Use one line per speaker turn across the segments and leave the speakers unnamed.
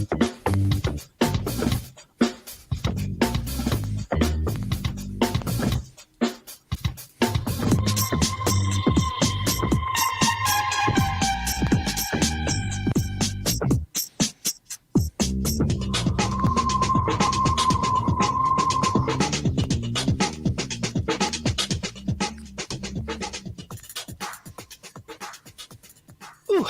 I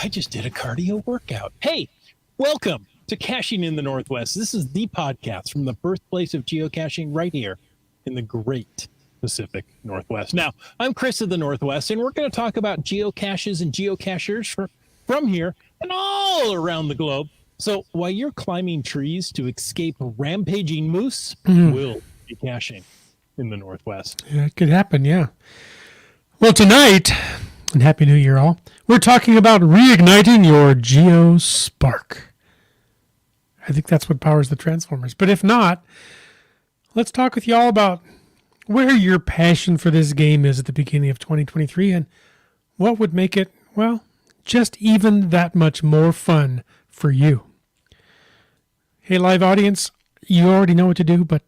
just did a cardio workout. Hey, welcome to Caching in the Northwest. This is the podcast from the birthplace of geocaching right here in the great Pacific Northwest. Now, I'm Chris of the Northwest, and we're going to talk about geocaches and geocachers from here and all around the globe. So while you're climbing trees to escape rampaging moose, we'll be caching in the Northwest.
Yeah, it could happen, yeah. Well, tonight, and Happy New Year all, we're talking about reigniting your Geo-Spark. I think that's what powers the Transformers. But if not, let's talk with you all about where your passion for this game is at the beginning of 2023 and what would make it, well, just even that much more fun for you. Hey, live audience, you already know what to do, but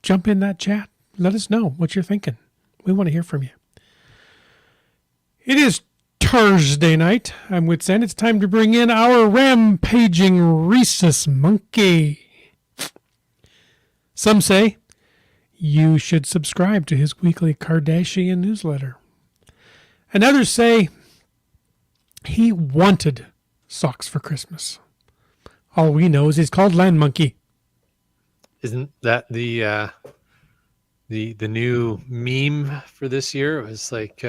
jump in that chat. Let us know what you're thinking. We want to hear from you. It is Thursday night. I'm with Zen. It's time to bring in our rampaging rhesus monkey. Some say you should subscribe to his weekly Kardashian newsletter. And others say he wanted socks for Christmas. All we know is he's called Land Monkey.
Isn't that the new meme for this year? It was like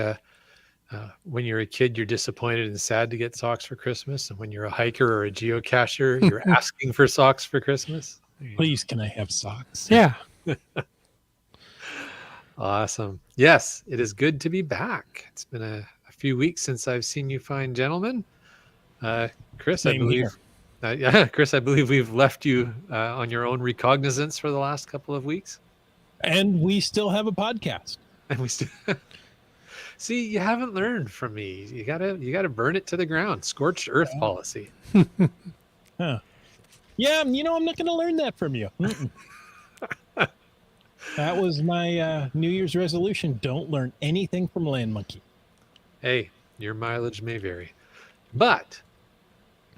when you're a kid, you're disappointed and sad to get socks for Christmas. And when you're a hiker or a geocacher, you're asking for socks for Christmas.
Please, can I have socks?
Yeah.
Awesome. Yes, it is good to be back. It's been a few weeks since I've seen you fine gentlemen. Chris, I believe. Chris, I believe we've left you on your own recognizance for the last couple of weeks.
And we still have a podcast.
And we still see, you haven't learned from me. You gotta burn it to the ground. Scorched earth policy.
Huh. Yeah, I'm not going to learn that from you. That was my New Year's resolution. Don't learn anything from Land Monkey.
Hey, your mileage may vary, but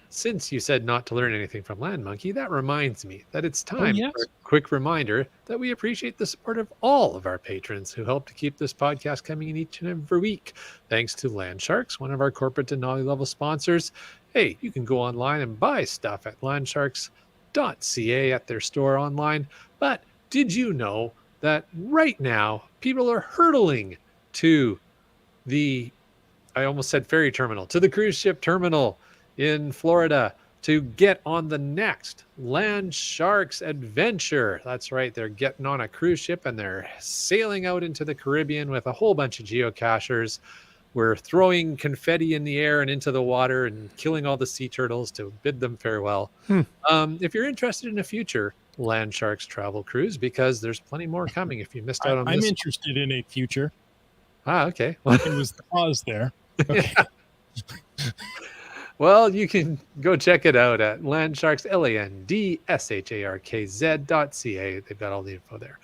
since you said not to learn anything from Land Monkey, that reminds me that it's time for a quick reminder that we appreciate the support of all of our patrons who help to keep this podcast coming in each and every week. Thanks to Land Sharks, one of our corporate Denali level sponsors. Hey, you can go online and buy stuff at landsharks.ca at their store online. But did you know that right now people are hurtling to I almost said ferry terminal, to the cruise ship terminal in Florida to get on the next Land Sharks adventure. That's right. They're getting on a cruise ship and they're sailing out into the Caribbean with a whole bunch of geocachers. We're throwing confetti in the air and into the water and killing all the sea turtles to bid them farewell. If you're interested in a future Land Sharks travel cruise, because there's plenty more coming if you missed out on this.
I'm interested in a future.
Okay.
It was the pause there. Okay.
Yeah. Well, you can go check it out at Landsharks, LANDSHARKZ.ca. They've got all the info there.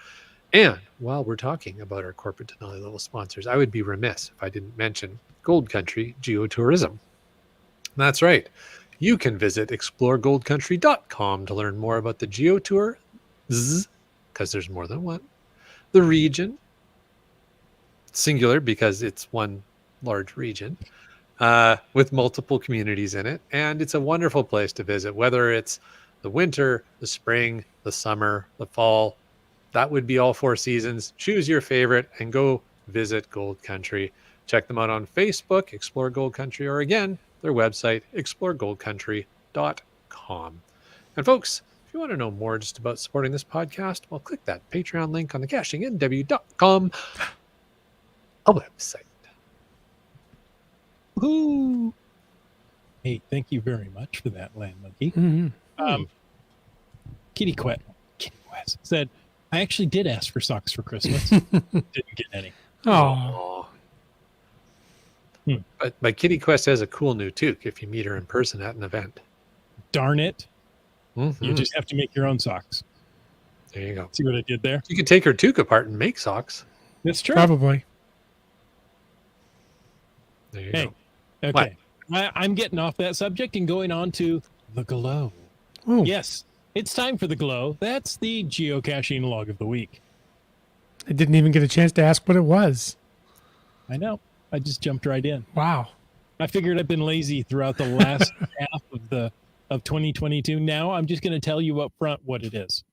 And while we're talking about our corporate Denali level sponsors, I would be remiss if I didn't mention Gold Country Geotourism. That's right. You can visit exploregoldcountry.com to learn more about the geotour, because there's more than one, the region, singular because it's one large region, with multiple communities in it. And it's a wonderful place to visit, whether it's the winter, the spring, the summer, the fall. That would be all 4 seasons. Choose your favorite and go visit Gold Country. Check them out on Facebook, Explore Gold Country, or again, their website, exploregoldcountry.com. And folks, if you want to know more just about supporting this podcast, well, click that Patreon link on the cachingnw.com website.
Woo! Hey, thank you very much for that, Land Monkey. Kitty Quest said, I actually did ask for socks for Christmas. Didn't get any.
Oh.
But Kitty Quest has a cool new toque if you meet her in person at an event.
Darn it.
Mm-hmm.
You just have to make your own socks.
There you go.
See what I did there?
You could take her toque apart and make socks.
That's true.
Probably.
There you
Hey,
go.
okay. I'm getting off that subject and going on to the glow.
Oh,
Yes, it's time for the glow. That's the geocaching log of the week.
I didn't even get a chance to ask what it was.
I know. I just jumped right in.
Wow.
I figured I've been lazy throughout the last half of 2022. Now I'm just going to tell you up front what it is.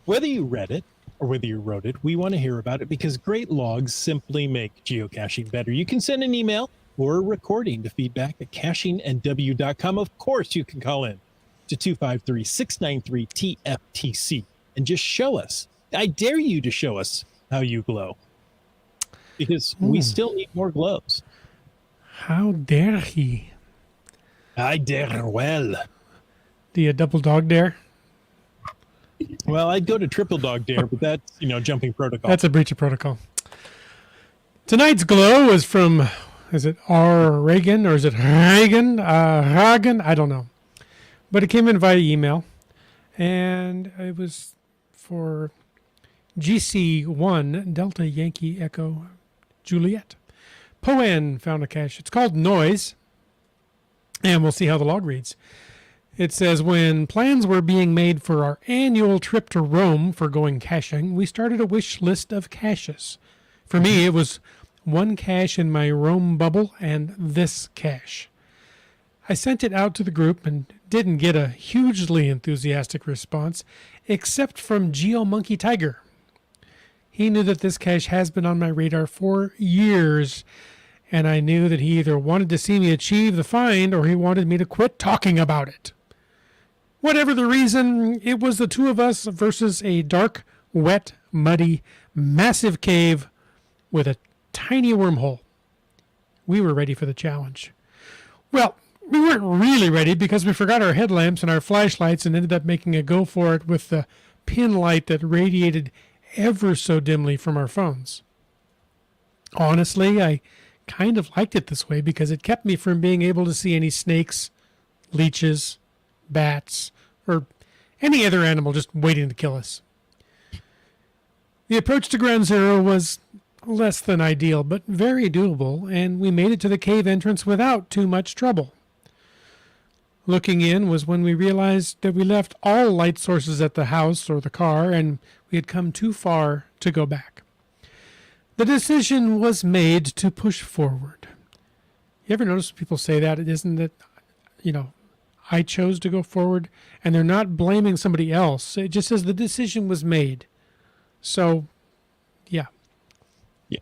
Whether you read it or whether you wrote it, we want to hear about it because great logs simply make geocaching better. You can send an email or a recording to feedback@cachingandw.com. Of course, you can call in to 253-693-TFTC and just show us. I dare you to show us how you glow because we still need more glows.
How dare he?
I dare well.
Do you double dog dare?
Well, I'd go to triple dog dare, but that's, jumping protocol.
That's a breach of protocol. Tonight's glow is from, is it R. Reagan or is it Reagan? Hagen? I don't know. But it came in via email, and it was for GC1 Delta Yankee Echo Juliet. Poan found a cache. It's called Noise, and we'll see how the log reads. It says, when plans were being made for our annual trip to Rome for going caching, we started a wish list of caches. For me, it was one cache in my Rome bubble and this cache. I sent it out to the group and didn't get a hugely enthusiastic response, except from GeoMonkey Tiger. He knew that this cache has been on my radar for years, and I knew that he either wanted to see me achieve the find or he wanted me to quit talking about it. Whatever the reason, it was the two of us versus a dark, wet, muddy, massive cave with a tiny wormhole. We were ready for the challenge. Well, we weren't really ready because we forgot our headlamps and our flashlights and ended up making a go for it with the pin light that radiated ever so dimly from our phones. Honestly, I kind of liked it this way because it kept me from being able to see any snakes, leeches, bats, or any other animal just waiting to kill us. The approach to Ground Zero was less than ideal, but very doable, and we made it to the cave entrance without too much trouble. Looking in was when we realized that we left all light sources at the house or the car, and we had come too far to go back. The decision was made to push forward. You ever notice people say that? It isn't that, I chose to go forward, and they're not blaming somebody else. It just says the decision was made. So, yeah.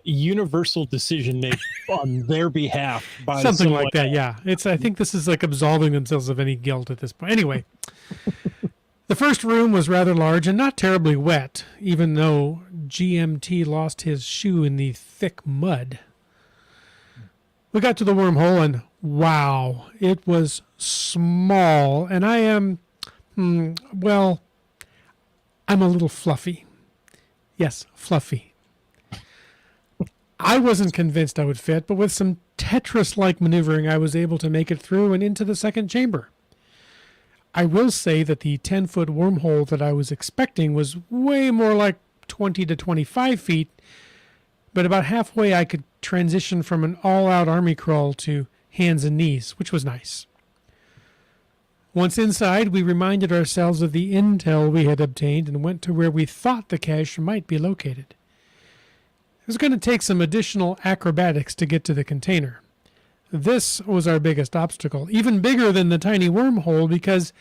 Universal decision made on their behalf by
something like that.
else.
Yeah, I think this is like absolving themselves of any guilt at this point. Anyway, the first room was rather large and not terribly wet, even though GMT lost his shoe in the thick mud. We got to the wormhole and wow, it was small, and I am, I'm a little fluffy. Yes, fluffy. I wasn't convinced I would fit, but with some Tetris-like maneuvering, I was able to make it through and into the second chamber. I will say that the 10-foot wormhole that I was expecting was way more like 20 to 25 feet, but about halfway I could transition from an all-out army crawl to hands and knees, which was nice. Once inside, we reminded ourselves of the intel we had obtained and went to where we thought the cache might be located. It was going to take some additional acrobatics to get to the container. This was our biggest obstacle, even bigger than the tiny wormhole, because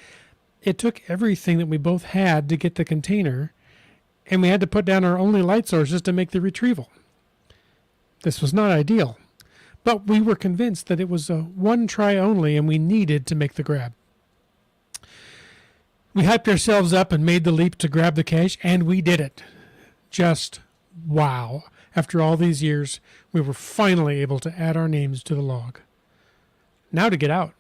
it took everything that we both had to get the container, and we had to put down our only light sources to make the retrieval. This was not ideal, but we were convinced that it was a one try only and we needed to make the grab. We hyped ourselves up and made the leap to grab the cache, and we did it. Just wow. After all these years, we were finally able to add our names to the log. Now to get out.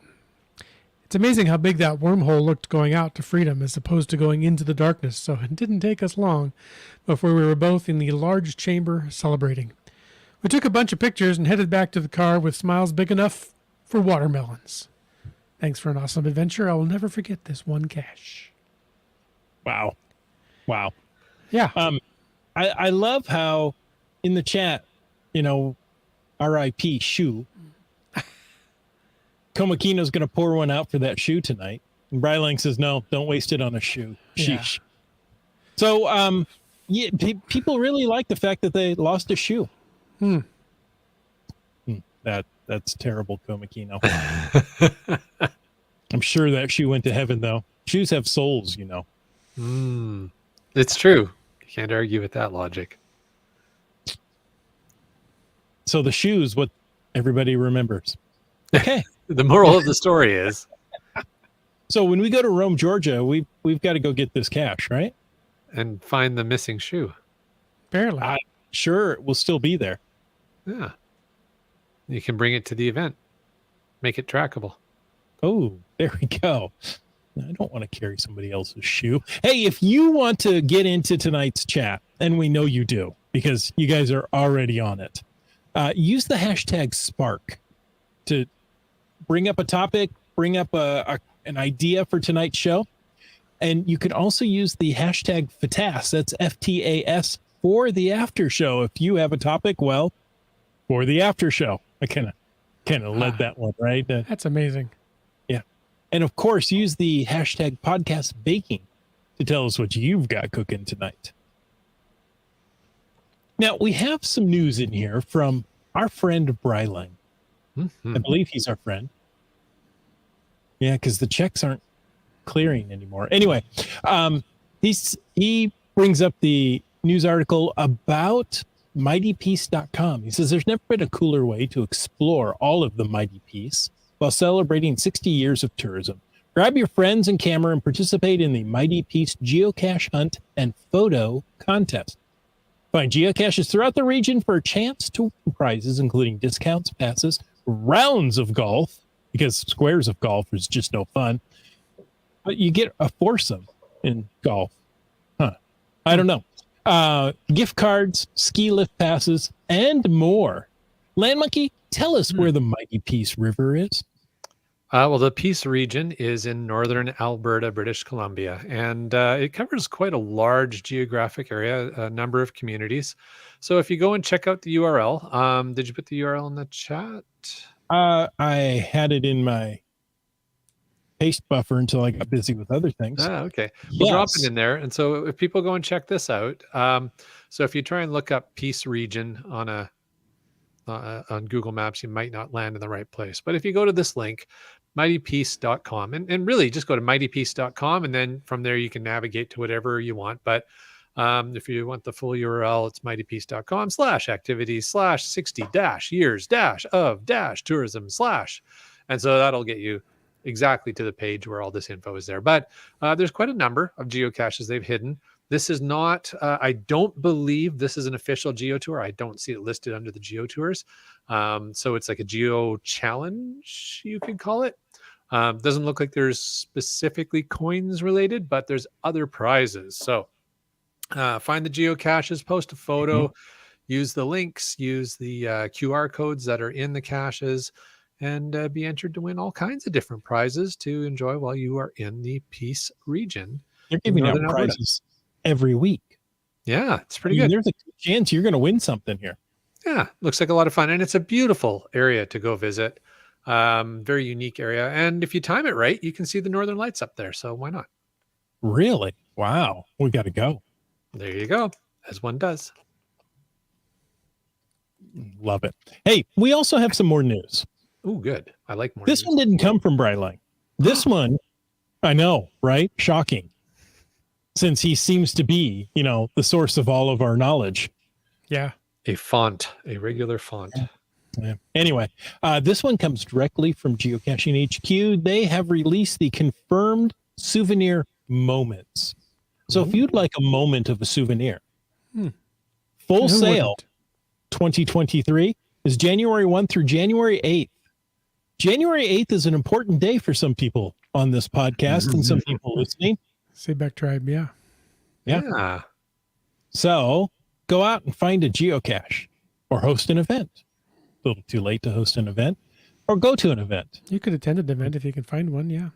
It's amazing how big that wormhole looked going out to freedom as opposed to going into the darkness, so it didn't take us long before we were both in the large chamber celebrating. We took a bunch of pictures and headed back to the car with smiles big enough for watermelons. Thanks for an awesome adventure. I will never forget this one cache.
Wow.
Yeah.
I love how in the chat, R.I.P. shoe. Komakino's going to pour one out for that shoe tonight. And Brylang says, no, don't waste it on a shoe. Sheesh. Yeah. So, people really like the fact that they lost a shoe. That's terrible, Komakino. I'm sure that shoe went to heaven, though. Shoes have souls,
It's true. You can't argue with that logic.
So the shoe's what everybody remembers. Okay.
The moral of the story is.
So when we go to Rome, Georgia, we've got to go get this cache, right?
And find the missing shoe.
Barely.
I'm sure it will still be there.
Yeah. You can bring it to the event. Make it trackable.
Oh, there we go. I don't want to carry somebody else's shoe. Hey, if you want to get into tonight's chat, and we know you do because you guys are already on it, use the hashtag Spark to bring up a topic, bring up an idea for tonight's show. And you can also use the hashtag FTAS, that's FTAS, for the after show. If you have a topic, well, for the after show. I kind of led that one, right?
That's amazing.
Yeah. And of course, use the hashtag podcast baking to tell us what you've got cooking tonight. Now, we have some news in here from our friend Brylang.
Mm-hmm.
I believe he's our friend. Yeah, because the checks aren't clearing anymore. Anyway, he brings up the news article about mightypeace.com. He says there's never been a cooler way to explore all of the Mighty Peace while celebrating 60 years of tourism. Grab your friends and camera and participate in the Mighty Peace geocache hunt and photo contest. Find geocaches throughout the region for a chance to win prizes, including discounts, passes, rounds of golf, because squares of golf is just no fun. But you get a foursome in golf. I don't know. Gift cards, ski lift passes, and more. Land Monkey, tell us where the Mighty Peace River is.
Well, the Peace region is in northern Alberta, British Columbia, and it covers quite a large geographic area, a number of communities. So if you go and check out the URL, did you put the URL in the chat?
I had it in my paste buffer until I got busy with other things.
Okay. We'll drop it in there. And so if people go and check this out, so if you try and look up Peace region on Google Maps, you might not land in the right place. But if you go to this link, mightypeace.com, and really just go to mightypeace.com, and then from there you can navigate to whatever you want. But if you want the full URL, it's mightypeace.com/activity/60-years-of-tourism/. And so that'll get you exactly to the page where all this info is there. But there's quite a number of geocaches they've hidden. This is not, I don't believe this is an official geo tour. I don't see it listed under the geo tours. So it's like a geo challenge, you could call it. Doesn't look like there's specifically coins related, but there's other prizes. So find the geocaches, post a photo, use the links, use the QR codes that are in the caches, and be entered to win all kinds of different prizes to enjoy while you are in the Peace region.
They're giving out prizes every week.
Yeah, it's pretty good.
There's a good chance you're going to win something here.
Yeah, looks like a lot of fun. And it's a beautiful area to go visit. Very unique area. And if you time it right, you can see the northern lights up there. So why not?
Really? Wow. We got to go.
There you go. As one does.
Love it. Hey, we also have some more news.
Oh, good. I like more.
This one didn't come from Brylang. This one, I know, right? Shocking. Since he seems to be, the source of all of our knowledge.
Yeah.
A regular font.
Yeah. Anyway, this one comes directly from Geocaching HQ. They have released the confirmed souvenir moments. So if you'd like a moment of a souvenir, full sale 2023 is January 1 through January 8th. January 8th is an important day for some people on this podcast and some people listening.
Sayback Tribe, yeah.
So go out and find a geocache or host an event. A little too late to host an event. or go to an event.
You could attend an event if you can find one. Yeah.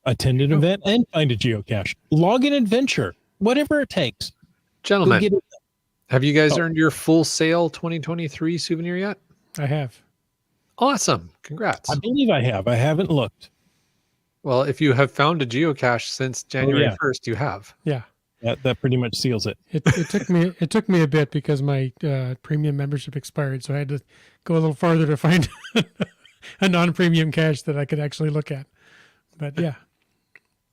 Attend an event and find a geocache. Log an adventure, whatever it takes.
Gentlemen,
Go get it.
have you guys earned your full sale 2023 souvenir yet?
I have.
Awesome. Congrats.
I believe I have. I haven't looked.
Well, if you have found a geocache since January 1st, you have.
Yeah.
That pretty much seals it.
It took me a bit because my premium membership expired, so I had to go a little farther to find a non-premium cache that I could actually look at. But yeah,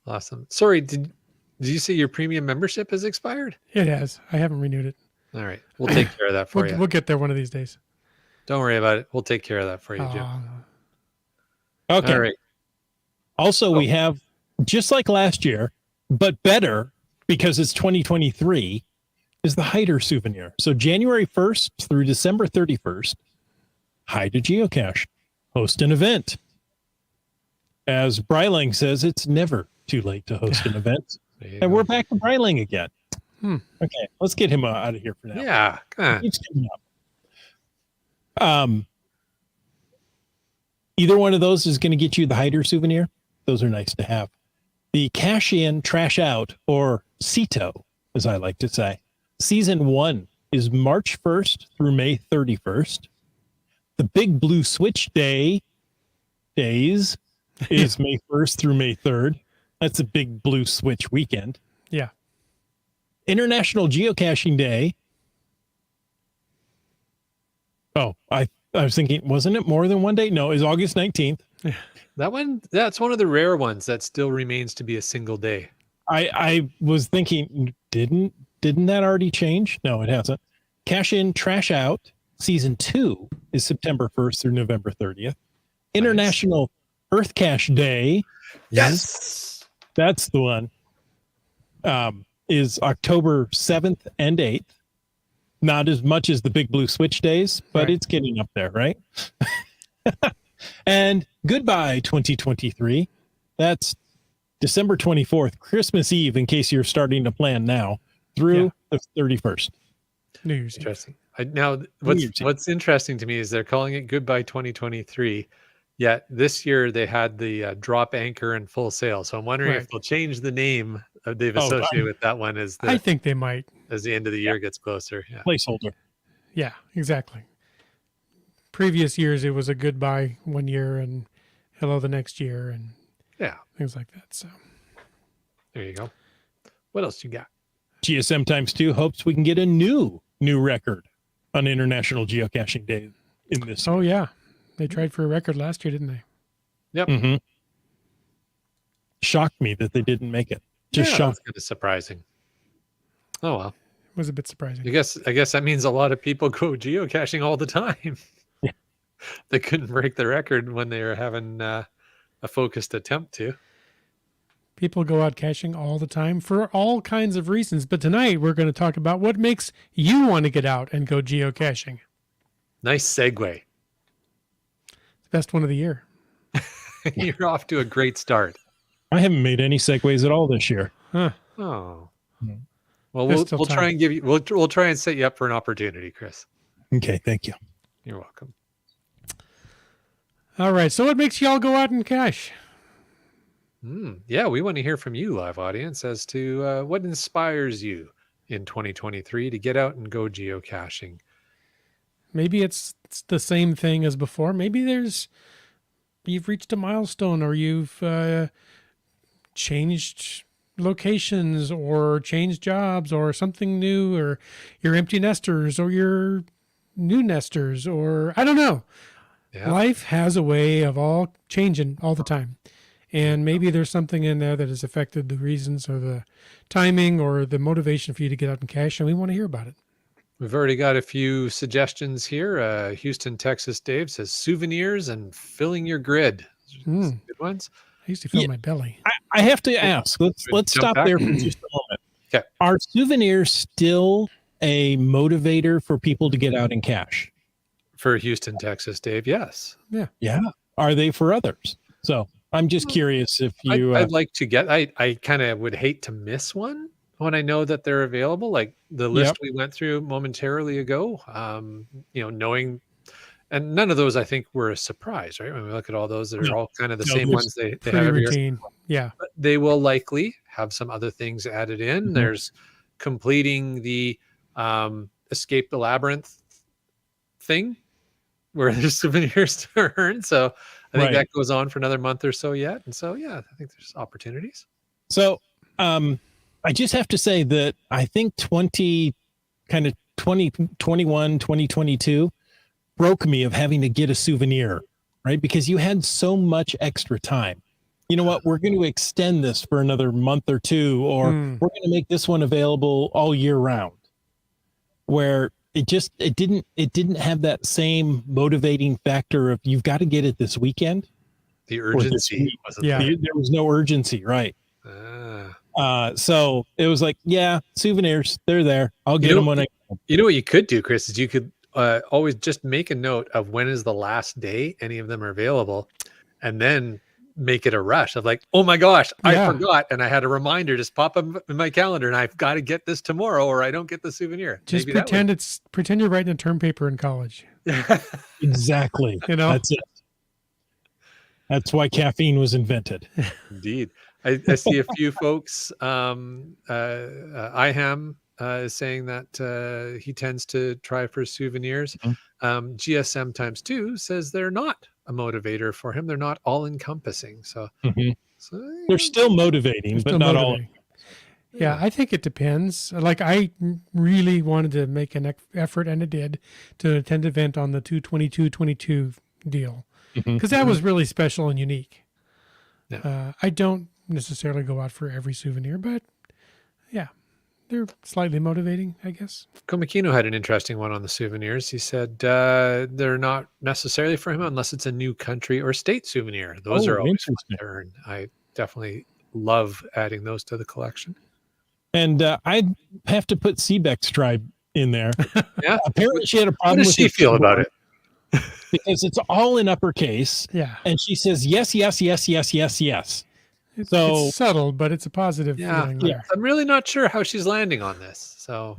Awesome. Sorry, did you say your premium membership has expired?
it has. I haven't renewed it.
All right, we'll take care of that for you.
We'll get there one of these days.
Don't worry about it. We'll take care of that for you, Jim.
Okay.
All right.
Also, we have, just like last year, but better because it's 2023, is the Hider souvenir. So January 1st through December 31st, hide a geocache, host an event. As Bryling says, it's never too late to host an event. And we're back to Bryling again. Okay, let's get him out of here for now.
Yeah, come on.
He's coming up. Either one of those is going to get you the Hider souvenir. Those are nice to have. The Cash In, Trash Out, or CITO, as I like to say. Season 1 is March 1st through May 31st. The Big Blue Switch days is May 1st through May 3rd. That's a Big Blue Switch weekend.
Yeah.
International Geocaching Day. Oh, I was thinking, wasn't it more than one day? No, it's August 19th.
That's one of the rare ones that still remains to be a single day.
I was thinking, didn't that already change? No, it hasn't. Cash In, Trash Out, Season 2 is September 1st through November 30th. International Earth Cache Day.
Yes.
That's the one. Is October 7th and 8th. Not as much as the Big Blue Switch days, but it's getting up there, right? And goodbye 2023. That's December 24th, Christmas Eve, in case you're starting to plan now, through the 31st.
New Year's Eve.
Interesting. Now, what's interesting to me is they're calling it Goodbye 2023. Yet this year they had the drop anchor and full sale. So I'm wondering if they'll change the name they've associated with that one as
I think they might.
As the end of the year gets closer. Yeah.
Placeholder.
Yeah, exactly. Previous years it was a goodbye one year and hello the next year and things like that. So
there you go. What else you got?
GSM times 2 hopes we can get a new record on International Geocaching Day in this year.
Oh yeah. They tried for a record last year, didn't they?
Yep.
Mm-hmm. Shocked me that they didn't make it. Just shocked.
That's kind of surprising. Oh well.
It was a bit surprising.
I guess that means a lot of people go geocaching all the time.
Yeah.
They couldn't break the record when they were having a focused attempt to.
People go out caching all the time for all kinds of reasons. But tonight we're going to talk about what makes you want to get out and go geocaching.
Nice segue.
Best one of the year.
You're off to a great start.
I haven't made any segues at all this year.
Huh.
Oh. Well, we'll try and give you we'll try and set you up for an opportunity, Chris.
Okay, thank you.
You're welcome.
All right. So what makes y'all go out and cache?
Yeah, we want to hear from you, live audience, as to what inspires you in 2023 to get out and go geocaching.
Maybe it's the same thing as before. Maybe you've reached a milestone, or you've changed locations or changed jobs or something new, or you're empty nesters or you're new nesters, or I don't know. Yeah. Life has a way of all changing all the time. And maybe there's something in there that has affected the reasons or the timing or the motivation for you to get out and cache, and we want to hear about it.
We've already got a few suggestions here. Houston, Texas Dave says souvenirs and filling your grid. Good ones.
I used to fill my belly.
I have to ask. Let's stop there for just a moment.
Okay.
Are souvenirs still a motivator for people to get out and cache?
For Houston, Texas Dave, yes.
Yeah. Are they for others? So I'm just curious if you...
I'd like to get... I kind of would hate to miss one when I know that they're available. Like the list we went through momentarily ago, knowing And none of those, I think, were a surprise, right? When we look at all those, they're all kind of the same
there's
ones they have
Pretty
every year.
routine. Yeah.
But they will likely have some other things added in. There's completing the Escape the Labyrinth thing where there's souvenirs to earn. So I think that goes on for another month or so yet. And so, yeah, I think there's opportunities.
So I just have to say that I think 2021, 2022 broke me of having to get a souvenir, right? Because you had so much extra time. You know what? We're going to extend this for another month or two, or we're going to make this one available all year round. Where it didn't have that same motivating factor of you've got to get it this weekend.
The urgency wasn't there.
There was no urgency, right? So it was like, yeah, souvenirs, they're there. I'll get them when I can.
You know what you could do, Chris, is you could always just make a note of when is the last day any of them are available, and then make it a rush of like, oh my gosh, I forgot, and I had a reminder just pop up in my calendar, and I've got to get this tomorrow, or I don't get the souvenir.
Just pretend you're writing a term paper in college.
Exactly.
You know,
that's it. That's why caffeine was invented.
Indeed. I see a few folks. IHAM is saying that he tends to try for souvenirs. GSM times 2 says they're not a motivator for him. They're not all encompassing. So,
they're still motivating, but not all.
Yeah, I think it depends. Like I really wanted to make an effort, and it did, to attend an event on the 22222 deal, because that was really special and unique. I don't necessarily go out for every souvenir, but yeah, they're slightly motivating, I guess.
Komakino had an interesting one on the souvenirs. He said they're not necessarily for him unless it's a new country or state souvenir. Those are always fun to earn. I definitely love adding those to the collection.
And I have to put Seebeck's tribe in there.
Yeah.
Apparently she had a problem.
How does she feel about it?
Because it's all in uppercase.
Yeah.
And she says, yes, yes, yes, yes, yes, yes.
It's subtle, but it's a positive feeling.
Yeah. I'm really not sure how she's landing on this. So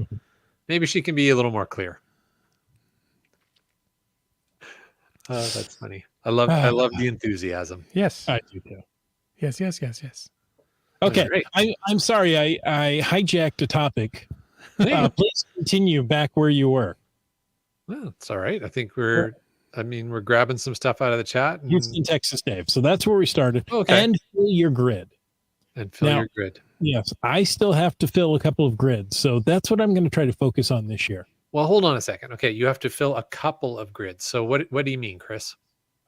maybe she can be a little more clear. Oh, that's funny. I love the enthusiasm.
Yes.
I do too.
Yes.
Okay. I'm sorry I hijacked a topic. Please continue back where you were.
Well, it's all right. I think we're grabbing some stuff out of the chat.
Houston, Texas, Dave. So that's where we started.
Okay.
And fill your grid.
Your grid.
Yes. I still have to fill a couple of grids. So that's what I'm going to try to focus on this year.
Well, hold on a second. Okay. You have to fill a couple of grids. So what do you mean, Chris?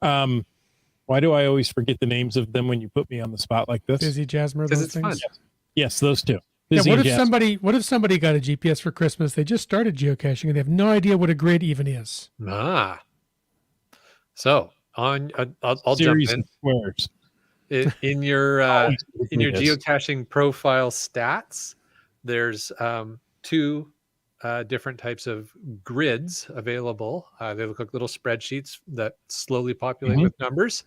Why do I always forget the names of them when you put me on the spot like this?
Busy Jasmer, those
it's
things.
Fun.
Yes, those two.
Yeah, what if somebody got a GPS for Christmas? They just started geocaching and they have no idea what a grid even is.
So I'll jump in.
Squares.
In your geocaching profile stats, there's 2 different types of grids available. They look like little spreadsheets that slowly populate with numbers.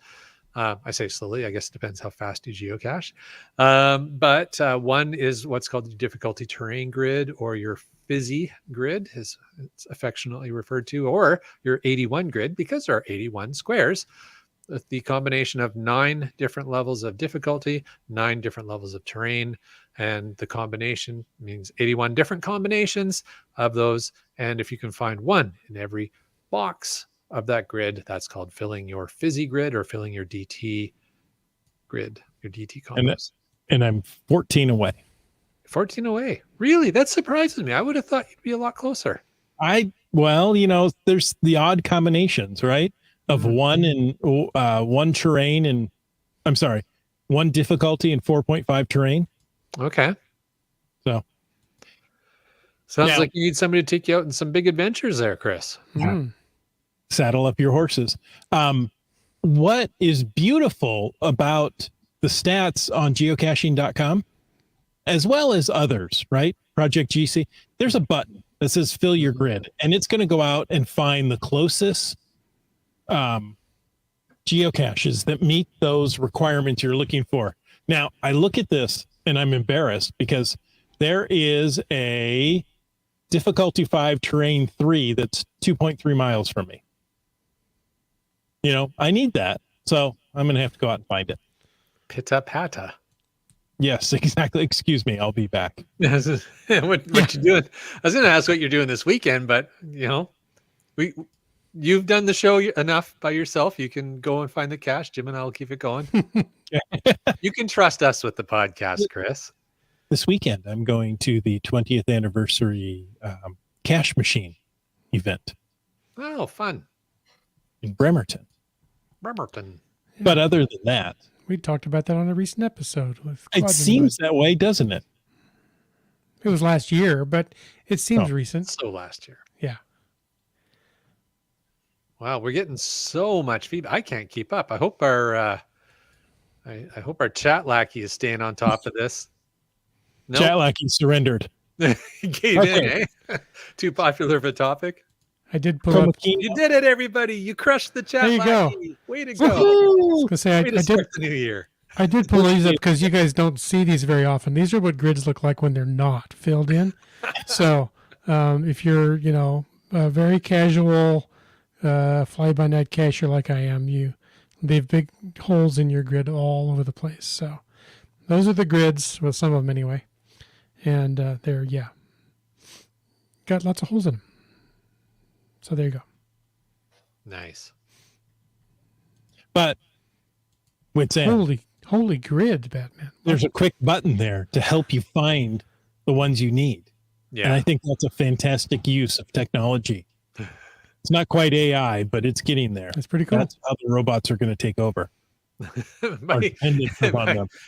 I say slowly, I guess it depends how fast you geocache. But one is what's called the difficulty terrain grid, or your fizzy grid, as it's affectionately referred to, or your 81 grid, because there are 81 squares with the combination of 9 different levels of difficulty, 9 different levels of terrain, and the combination means 81 different combinations of those. And if you can find one in every box of that grid, that's called filling your fizzy grid, or filling your DT grid, your DT combos.
And I'm 14 away.
14 away. Really? That surprises me. I would have thought you'd be a lot closer.
There's the odd combinations, right? Of one terrain and one difficulty and 4.5 terrain.
Okay.
So
sounds like you need somebody to take you out in some big adventures there, Chris.
Saddle up your horses. What is beautiful about the stats on geocaching.com, as well as others, right? Project GC, there's a button that says fill your grid, and it's going to go out and find the closest geocaches that meet those requirements you're looking for. Now, I look at this and I'm embarrassed because there is a difficulty 5 terrain 3 that's 2.3 miles from me. I need that. So I'm going to have to go out and find it.
Pitta Pata.
Yes, exactly. Excuse me. I'll be back.
what you doing? I was going to ask what you're doing this weekend, but you've done the show enough by yourself. You can go and find the cache. Jim and I will keep it going. You can trust us with the podcast, Chris.
This weekend, I'm going to the 20th anniversary cache machine event.
Oh, fun.
In Bremerton. But other than that,
we talked about that on a recent episode.
It seems that way, doesn't it?
It was last year, but it seems recent.
So last year.
Yeah.
Wow, we're getting so much feedback. I can't keep up. I hope our chat lackey is staying on top of this.
Nope. Chat lackey surrendered.
He gave in, eh? Too popular of a topic.
I did pull up.
You did it, everybody. You crushed the chat.
There you
lackey.
go.
Way to go. I was
gonna say, I did
the new year.
I did pull these up because you guys don't see these very often. These are what grids look like when they're not filled in. So if you're, a very casual fly-by-night cacher like I am, they have big holes in your grid all over the place. So those are the grids, well, some of them anyway. And they're, got lots of holes in them. So there you go.
Nice.
But with that,
holy grid, Batman.
There's a quick button there to help you find the ones you need. Yeah. And I think that's a fantastic use of technology. It's not quite AI, but it's getting there.
That's pretty cool.
That's how the robots are going to take over.
by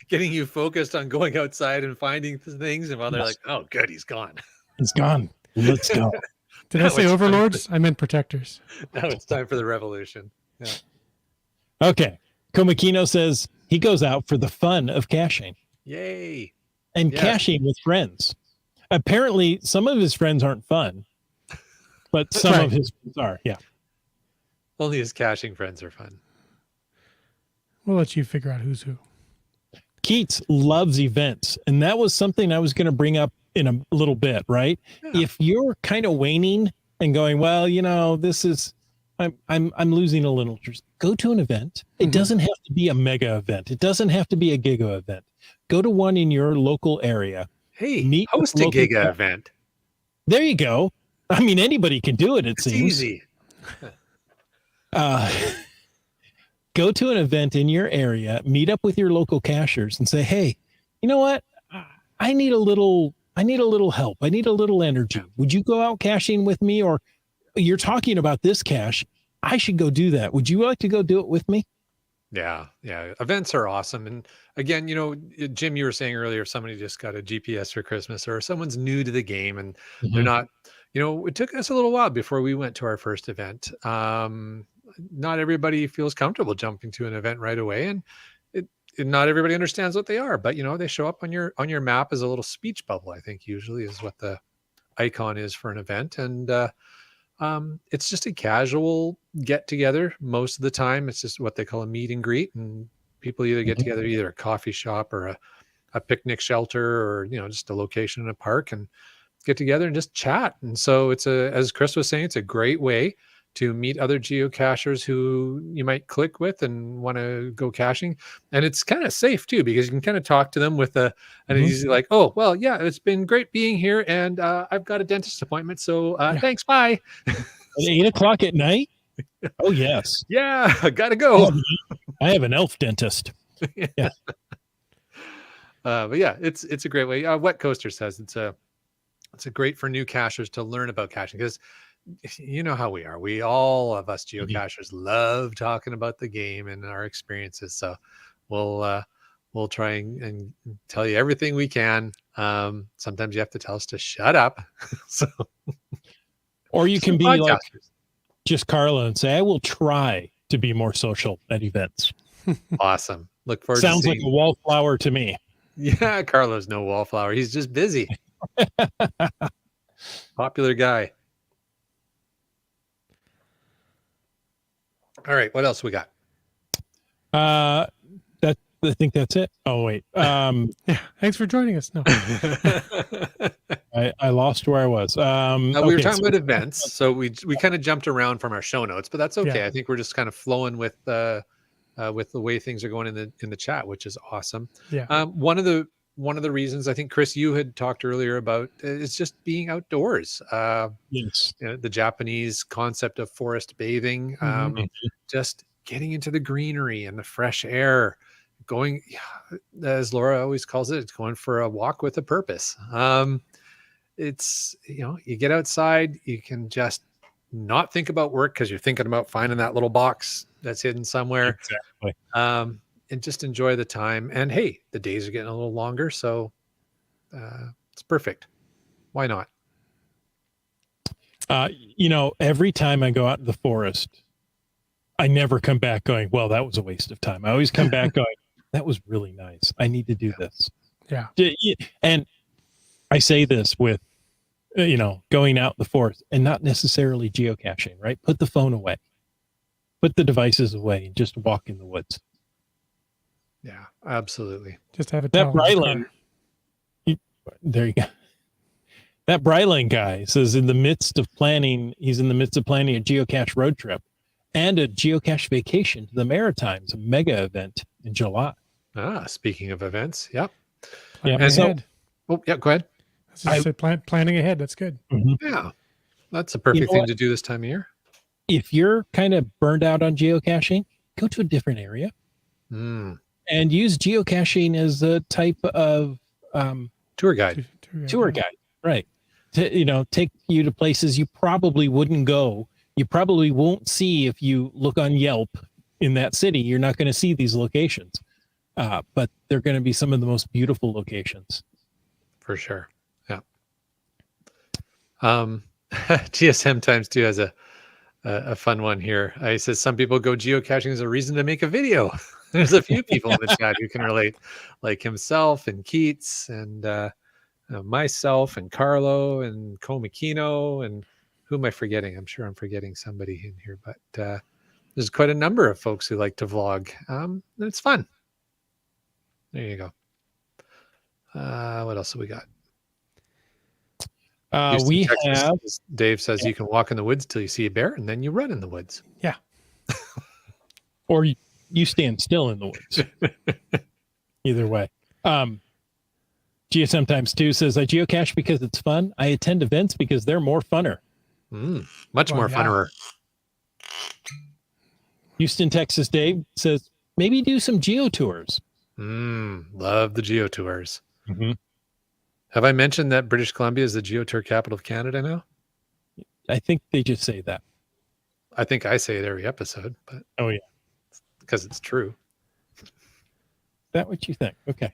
getting you focused on going outside and finding things, and while they're like, "Oh, good, he's gone.
He's gone. Let's go."
Did I say overlords? I meant protectors.
Now it's time for the revolution. Yeah.
Okay. Komakino says he goes out for the fun of caching.
Yay.
And caching with friends. Apparently, some of his friends aren't fun, but some of his friends are. Yeah.
Only his caching friends are fun.
We'll let you figure out who's who.
Keats loves events, and that was something I was going to bring up in a little bit, right? Yeah. If you're kind of waning and going, well, this is, I'm losing a little. Just go to an event. It doesn't have to be a mega event. It doesn't have to be a giga event. Go to one in your local area.
Hey, host a giga event.
There you go. I mean, anybody can do it. It seems
easy.
Go to an event in your area, meet up with your local cachers and say, hey, you know what? I need a little help. I need a little energy. Would you go out caching with me? Or you're talking about this cache. I should go do that. Would you like to go do it with me?
Yeah. Events are awesome. And again, Jim, you were saying earlier, if somebody just got a GPS for Christmas or someone's new to the game and they're not, it took us a little while before we went to our first event. Not everybody feels comfortable jumping to an event right away, and not everybody understands what they are, but they show up on your map as a little speech bubble. I think usually is what the icon is for an event. And it's just a casual get together. Most of the time it's just what they call a meet and greet, and people either get together, either a coffee shop or a picnic shelter, or just a location in a park, and get together and just chat. And so as Chris was saying, it's a great way to meet other geocachers who you might click with and want to go caching. And it's kind of safe too, because you can kind of talk to them with an easy, like, oh, well, yeah, it's been great being here. And I've got a dentist appointment. So thanks. Bye.
At 8:00 at night. Oh yes.
Yeah. I gotta go.
I have an elf dentist. Yeah.
But yeah, it's a great way. Wet Coaster says it's a great for new cachers to learn about caching, because you know how we are. All of us geocachers love talking about the game and our experiences. So we'll try and tell you everything we can. Sometimes you have to tell us to shut up.
Or you can be like just Carla and say, I will try to be more social at events.
Awesome. Look forward
Sounds
to
like a wallflower to me.
Yeah, Carlo's no wallflower. He's just busy. Popular guy. All right, what else we got?
I think that's it. Oh wait.
Yeah, thanks for joining us. No.
I lost where I was.
We were
Okay,
talking about events, so we kind of jumped around from our show notes, but that's okay.
Yeah.
I think we're just kind of flowing with the way things are going in the chat, which is awesome.
Yeah.
One of the reasons I think, Chris, you had talked earlier about is just being outdoors.
yes.
The Japanese concept of forest bathing, just getting into the greenery and the fresh air, going, as Laura always calls it, it's going for a walk with a purpose. It's, you get outside, you can just not think about work because you're thinking about finding that little box that's hidden somewhere.
Exactly.
And just enjoy the time. And hey, the days are getting a little longer, so it's perfect. Why not?
Every time I go out in the forest, I never come back going, well, that was a waste of time. I always come back going, that was really nice. I need to do this.
Yeah.
And I say this with, going out in the forest and not necessarily geocaching, right? Put the phone away, put the devices away, and just walk in the woods.
Yeah, absolutely.
Just have a
That Bryland. There you go. That Bryland guy says he's in the midst of planning a geocache road trip and a geocache vacation to the Maritimes, a mega event in July.
Speaking of events, yep.
Planning ahead.
Go ahead.
I said planning ahead. That's good.
Mm-hmm.
Yeah, that's a perfect thing to do this time of year.
If you're kind of burned out on geocaching, go to a different area and use geocaching as a type of
tour guide.
Tour guide, right? To take you to places you probably wouldn't go. You probably won't see if you look on Yelp in that city. You're not going to see these locations, but they're going to be some of the most beautiful locations.
For sure. Yeah. GSM times 2 has a fun one here. He says some people go geocaching as a reason to make a video. There's a few people in the chat who can relate, like himself and Keats and myself and Carlo and Komakino and who am I forgetting? I'm sure I'm forgetting somebody in here, but there's quite a number of folks who like to vlog. And it's fun. There you go. What else have we got?
We
Texas,
have
Dave says you can walk in the woods till you see a bear and then you run in the woods.
Yeah.
Or you stand still in the woods. Either way. GSM times 2 says I geocache because it's fun. I attend events because they're more funner.
Much more funner.
Houston, Texas Dave says maybe do some geo tours.
Love the geo tours.
Mm-hmm.
Have I mentioned that British Columbia is the geo tour capital of Canada now?
I think they just say that.
I think I say it every episode, but
oh yeah,
because it's true.
Is that what you think? Okay.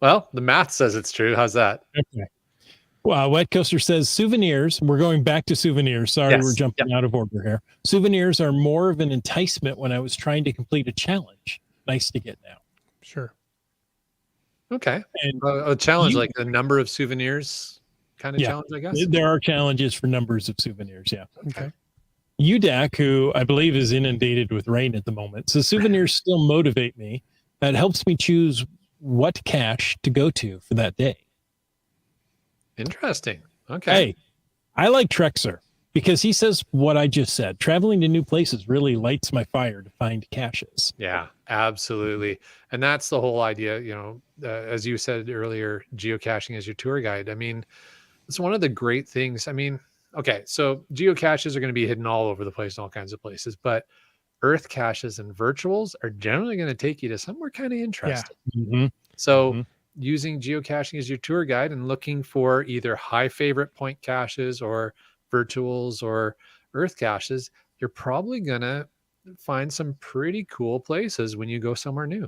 Well, the math says it's true. How's that?
Okay. Well, Wet Coaster says souvenirs. We're going back to souvenirs. Sorry, we're jumping out of order here. Souvenirs are more of an enticement when I was trying to complete a challenge. Nice to get now.
Sure.
Okay. And a challenge, like the number of souvenirs kind of challenge, I guess.
There are challenges for numbers of souvenirs. Yeah.
Okay.
UDAC, who I believe is inundated with rain at the moment, says souvenirs still motivate me. That helps me choose what cache to go to for that day.
Interesting. Okay.
Hey, I like Trexer because he says what I just said. Traveling to new places really lights my fire to find caches.
Yeah, absolutely. And that's the whole idea, as you said earlier, geocaching as your tour guide. I mean, it's one of the great things. I mean, okay, so geocaches are going to be hidden all over the place in all kinds of places, but earth caches and virtuals are generally going to take you to somewhere kind of interesting.
Yeah. Mm-hmm.
So using geocaching as your tour guide and looking for either high favorite point caches or virtuals or earth caches, you're probably going to find some pretty cool places when you go somewhere new.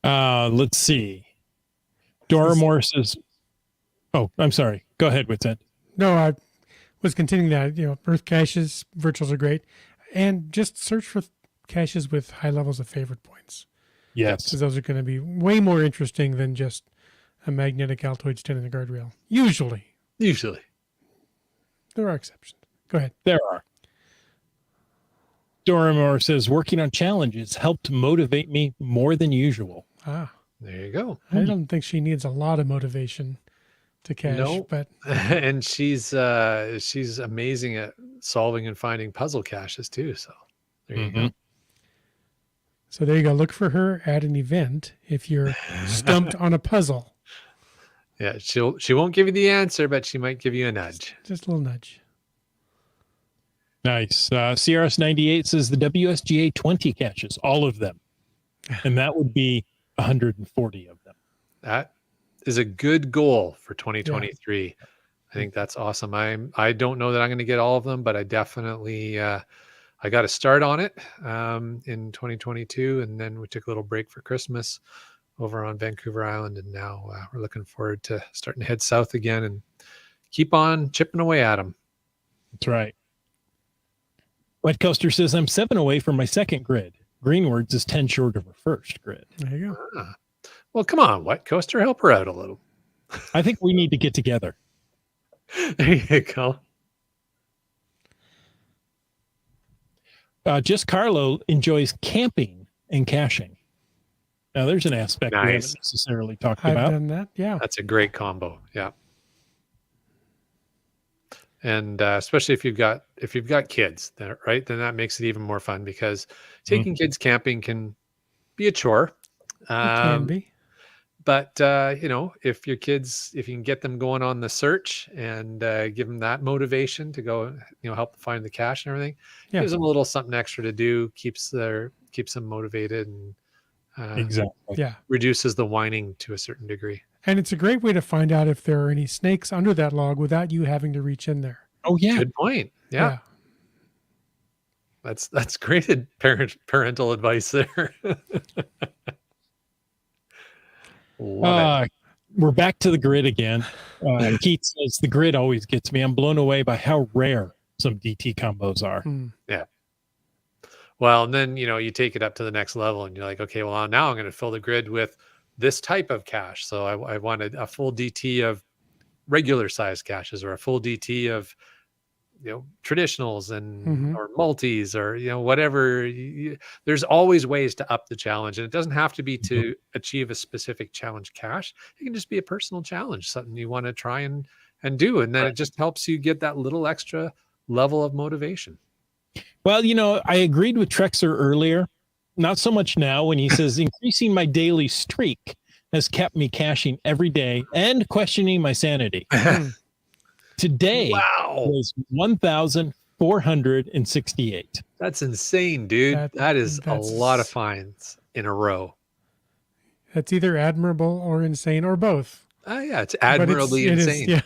Let's see. Dora Moore says, oh, I'm sorry. Go ahead, Whitsent.
No, I was continuing that. Earth caches, virtuals are great. And just search for caches with high levels of favorite points.
Yes.
Because those are going to be way more interesting than just a magnetic Altoid stand in the guardrail. Usually. There are exceptions. Go ahead.
There are. Dora Moore says, working on challenges helped motivate me more than usual.
There you go.
I don't think she needs a lot of motivation to cache,
No.
but
And she's amazing at solving and finding puzzle caches too. So there you go.
so there you go. Look for her at an event if you're stumped on a puzzle.
Yeah, she won't give you the answer, but she might give you a nudge.
Just a little nudge.
Nice. CRS98 says the WSGA 20 caches, all of them. And that would be 140 of them.
That is a good goal for 2023. Yeah. I think that's awesome. I don't know that I'm going to get all of them, but I definitely I got to start on it in 2022, and then we took a little break for Christmas over on Vancouver Island, and now we're looking forward to starting to head south again and keep on chipping away at them.
That's right. Wet Coaster says I'm 7 away from my second grid. Greenwords is 10 short of her first grid.
There you go.
Well, come on, Wet Coaster, help her out a little.
I think we need to get together.
There you go.
Just Carlo enjoys camping and caching. Now, there's an aspect we haven't necessarily talked about.
I've done that. Yeah,
that's a great combo. Yeah, and especially if you've got kids, right? Then that makes it even more fun because taking kids camping can be a chore.
It can be.
But if your kids, if you can get them going on the search and give them that motivation to go, help find the cache and everything, gives them a little something extra to do, keeps them motivated, and
exactly,
reduces the whining to a certain degree.
And it's a great way to find out if there are any snakes under that log without you having to reach in there.
Oh yeah,
good point. Yeah. That's great parental advice there.
We're back to the grid again. Keith says the grid always gets me. I'm blown away by how rare some DT combos are.
Yeah. Well, and then, you take it up to the next level and you're like, okay, well, now I'm going to fill the grid with this type of cache. So I wanted a full DT of regular size caches or a full DT of, traditionals and or multis or, whatever. There's always ways to up the challenge. And it doesn't have to be to achieve a specific challenge cache. It can just be a personal challenge, something you want to try and do. And then it just helps you get that little extra level of motivation.
Well, I agreed with Trexer earlier, not so much now when he says increasing my daily streak has kept me caching every day and questioning my sanity. Today was 1,468.
That's insane, dude. That is a lot of finds in a row.
That's either admirable or insane or both.
Yeah, it's admirably insane.
Yeah.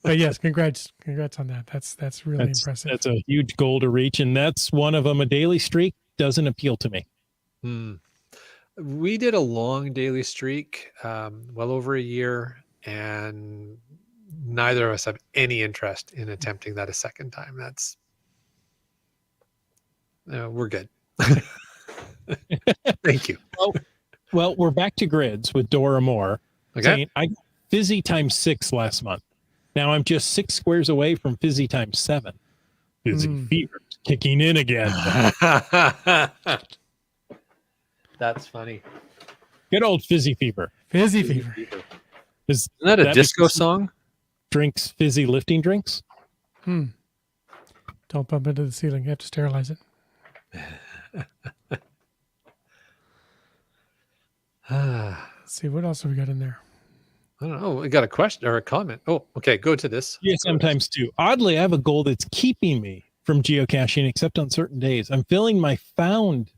But yes, congrats on that. That's really impressive.
That's a huge goal to reach, and that's one of them. A daily streak doesn't appeal to me.
We did a long daily streak, well over a year, and neither of us have any interest in attempting that a second time. That's we're good. Thank you.
Well, we're back to grids with Dora Moore.
Okay.
Saying, I got Fizzy times 6 last month. Now I'm just 6 squares away from Fizzy times 7. Fizzy fever kicking in again.
That's funny.
Good old Fizzy fever.
Fizzy fever.
Isn't
that a disco song?
Drinks fizzy lifting drinks.
Don't bump into the ceiling. You have to sterilize it. Let's see, what else have we got in there?
I don't know. We got a question or a comment. Oh, okay. Go to this.
Yeah, sometimes too. Oddly, I have a goal that's keeping me from geocaching, except on certain days. I'm filling my found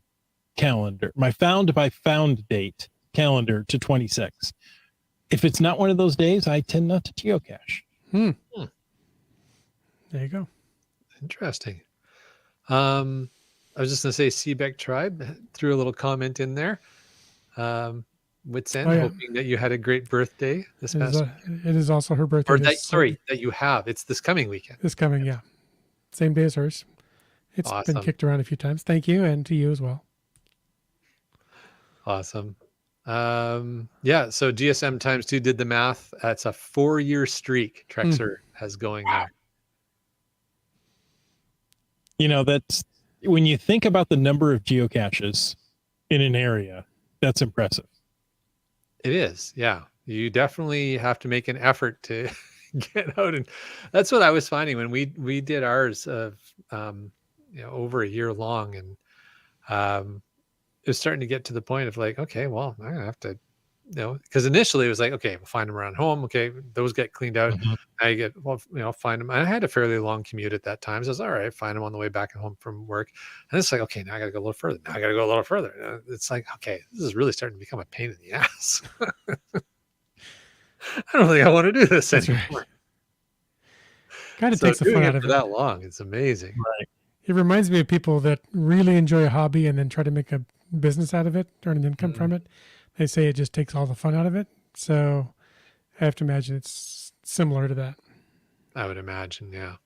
calendar, my found by found date calendar to 26. If it's not one of those days, I tend not to geocache.
There you go.
Interesting. I was just going to say Seebeck Tribe threw a little comment in there. Wits End, hoping that you had a great birthday this past weekend.
It is also her birthday.
Or that you have. It's this coming weekend.
Yeah. Same day as hers. It's been kicked around a few times. Thank you, and to you as well.
Awesome. So GSM times 2 did the math. That's a 4-year streak Trexer has going there.
That's when you think about the number of geocaches in an area, that's impressive.
It is. Yeah. You definitely have to make an effort to get out. And that's what I was finding when we did ours of, over a year long. And it was starting to get to the point of like, okay, well, I'm gonna have to, because initially it was like, okay, we'll find them around home. Okay, those get cleaned out.
Mhm.
I get, well, find them. I had a fairly long commute at that time, so I was all right. Find them on the way back home from work, and it's like, okay, now I got to go a little further. Now I got to go a little further. It's like, okay, this is really starting to become a pain in the ass. I don't think I want to do this
That's
anymore.
right. Kind of
So
takes the
doing
fun
it
out of
for
it.
that long, it's amazing.
Right.
It reminds me of people that really enjoy a hobby and then try to make a business out of it, earn an income from it. They say it just takes all the fun out of it. So I have to imagine it's similar to that.
I would imagine, yeah.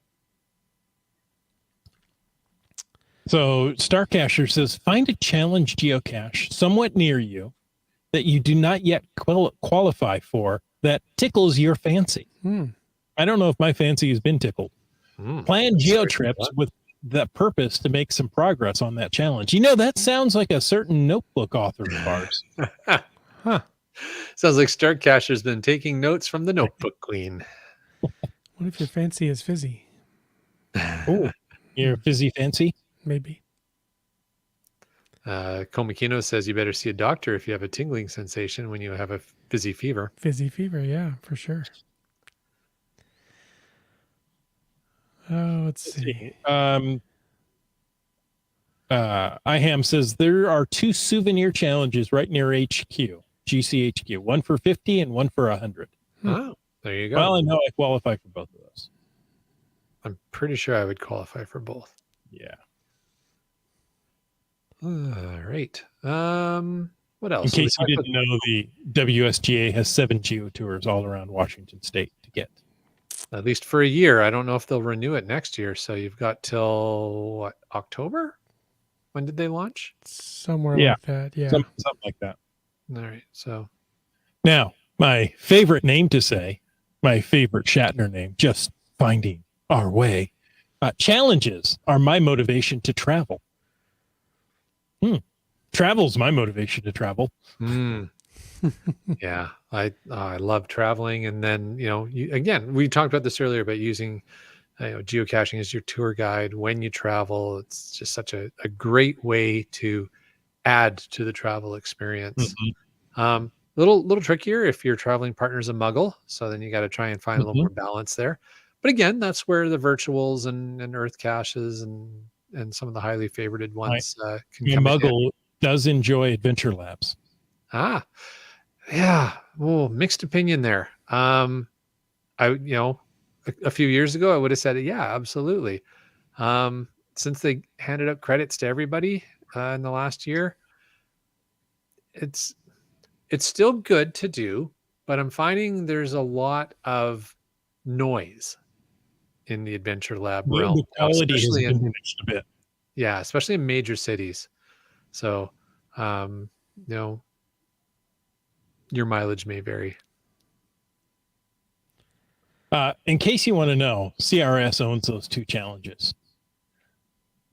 So Starcacher says, find a challenge geocache somewhat near you that you do not yet qualify for that tickles your fancy. I don't know if my fancy has been tickled. Plan geo trips with the purpose to make some progress on that challenge. That sounds like a certain notebook author of ours.
Huh.
Sounds like Starcacher's been taking notes from the Notebook Queen.
What if your fancy is fizzy?
Oh, your fizzy fancy?
Maybe.
Komakino says you better see a doctor if you have a tingling sensation when you have a fizzy fever.
Fizzy fever, yeah, for sure. Oh, let's see.
IHAM says there are 2 souvenir challenges right near HQ, GCHQ, one for 50 and one for 100.
Oh, there you go.
Well, I know I qualify for both of those.
I'm pretty sure I would qualify for both.
Yeah.
All right. What else?
In case you didn't know, the WSGA has 7 geo tours all around Washington State to get.
At least for a year. I don't know if they'll renew it next year. So you've got till what, October? When did they launch?
Somewhere like that. Yeah.
Something like that.
All right. So
now, my favorite name to say, my favorite Shatner name, just finding our way. Challenges are my motivation to travel. Travel's my motivation to travel.
Yeah, I love traveling. And then, again, we talked about this earlier about using geocaching as your tour guide when you travel. It's just such a great way to add to the travel experience. Little trickier if your traveling partner's a muggle. So then you got to try and find a little more balance there. But again, that's where the virtuals and earth caches and some of the highly favorited ones can come in.
Muggle does enjoy adventure labs.
Yeah. Oh, mixed opinion there. A few years ago, I would have said, yeah, absolutely. Since they handed out credits to everybody in the last year, it's still good to do, but I'm finding there's a lot of noise in the adventure lab realm.
The quality has diminished a bit.
Yeah, especially in major cities. So, your mileage may vary.
In case you want to know, CRS owns those 2 challenges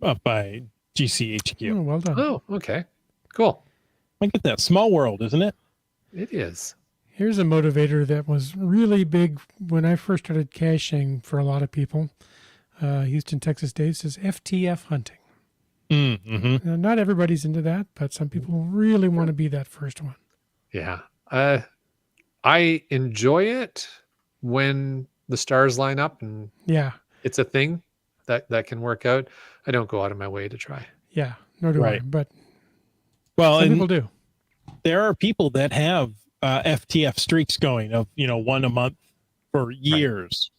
up by GCHQ.
Oh, well done.
Oh, okay. Cool.
Look at that. Small world, isn't it?
It is.
Here's a motivator that was really big when I first started caching for a lot of people. Houston, Texas Dave says FTF hunting. Now, not everybody's into that, but some people really want to be that first one.
Yeah. I enjoy it when the stars line up and it's a thing that can work out. I don't go out of my way to try.
Yeah, nor do I, but
some
people do.
There are people that have FTF streaks going of, one a month for years.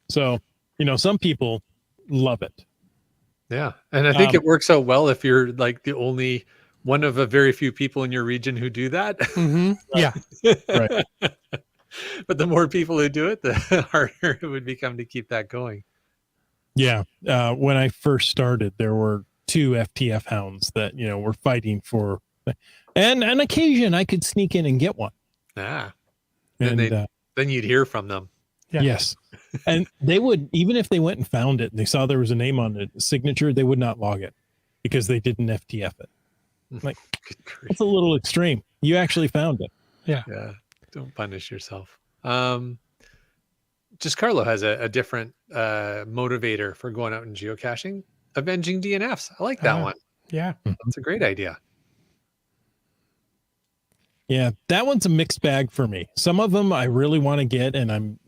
Right. So, some people love it.
Yeah. And I think it works out well if you're like the only one of a very few people in your region who do that.
Yeah.
Right.
But the more people who do it, the harder it would become to keep that going.
Yeah. When I first started, there were 2 FTF hounds that, were fighting for, and on occasion I could sneak in and get one.
And then you'd hear from them.
Yeah.
Yes. And they would, even if they went and found it and they saw there was a name on the signature, they would not log it because they didn't FTF it. Like, it's a little extreme. You actually found it.
Yeah.
Yeah. Don't punish yourself. Just Carlo has a different motivator for going out and geocaching, avenging DNFs. I like that one.
Yeah.
That's a great idea.
Yeah, that one's a mixed bag for me. Some of them I really want to get and I'm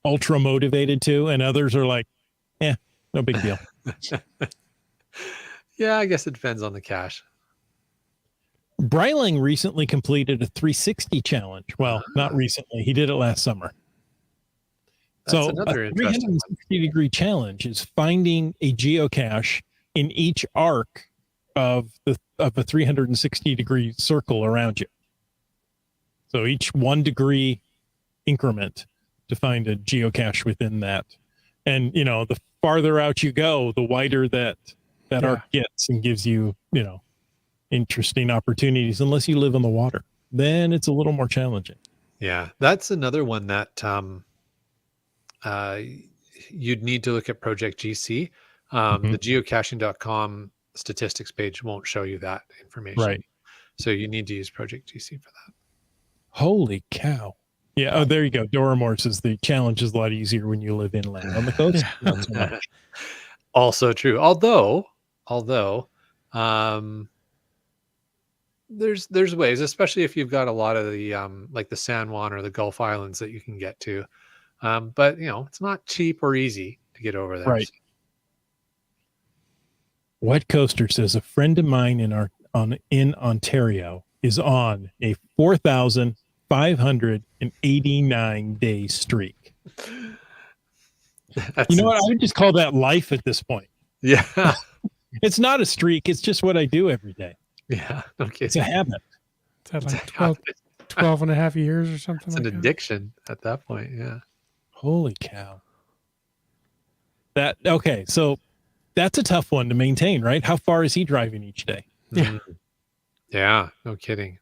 ultra motivated to, and others are like, no big deal.
Yeah, I guess it depends on the cache.
Breiling recently completed a 360 challenge. Well, not recently. He did it last summer.
That's
so
another
a
interesting
360-degree challenge is finding a geocache in each arc of a 360-degree circle around you. So each 1 degree increment to find a geocache within that. And, the farther out you go, the wider that arc gets and gives you, interesting opportunities, unless you live on the water. Then it's a little more challenging.
Yeah, that's another one that you'd need to look at Project GC. The geocaching.com statistics page won't show you that information.
Right.
So you need to use Project GC for that.
Holy cow. Yeah. Oh, there you go. Doramore says the challenge is a lot easier when you live inland. On the coast, not so much.
Also true. Although there's ways, especially if you've got a lot of the like the San Juan or the Gulf Islands that you can get to. But it's not cheap or easy to get over there.
Right. Wet Coaster says a friend of mine in Ontario is on a 4,589 day streak. You know what? I would just call that life at this point.
Yeah.
It's not a streak. It's just what I do every day.
Yeah. Okay.
It's a habit.
Is that like 12 and a half years or something?
It's
like
an addiction at that point. Yeah.
Holy cow. Okay. So that's a tough one to maintain, right? How far is he driving each day?
Yeah.
Yeah. No kidding.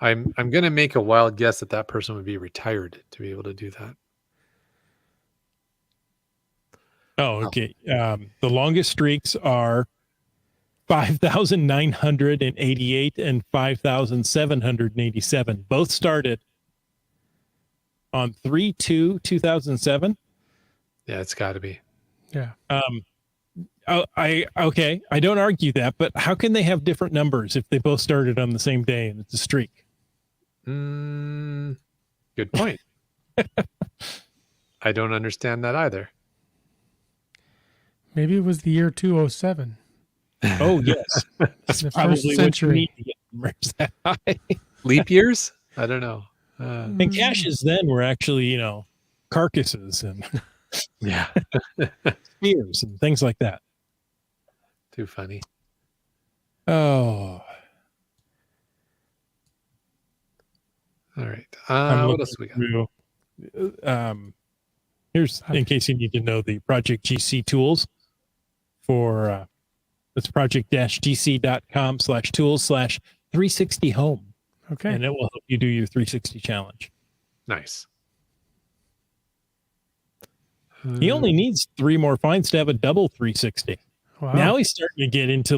I'm going to make a wild guess that person would be retired to be able to do that.
Oh, okay. The longest streaks are 5,988 and 5,787. Both started on 3/2/2007.
Yeah, it's got to be.
Yeah.
I don't argue that, but how can they have different numbers if they both started on the same day and it's a streak?
Good point. I don't understand that either.
Maybe it was the year 207.
Oh, yes. That's
the
probably
first century.
what you need to get numbers that high.
Leap years? I don't know.
And caches then were actually, carcasses and
Yeah.
spears and things like that.
Too funny.
Oh.
All right. What else we got?
Here's, in case you need to know, the Project GC tools for it's project-gc.com/tools/360home.
Okay.
And it will help you do your 360 challenge.
Nice.
He only needs 3 more finds to have a double 360.
Wow.
Now he's starting to get into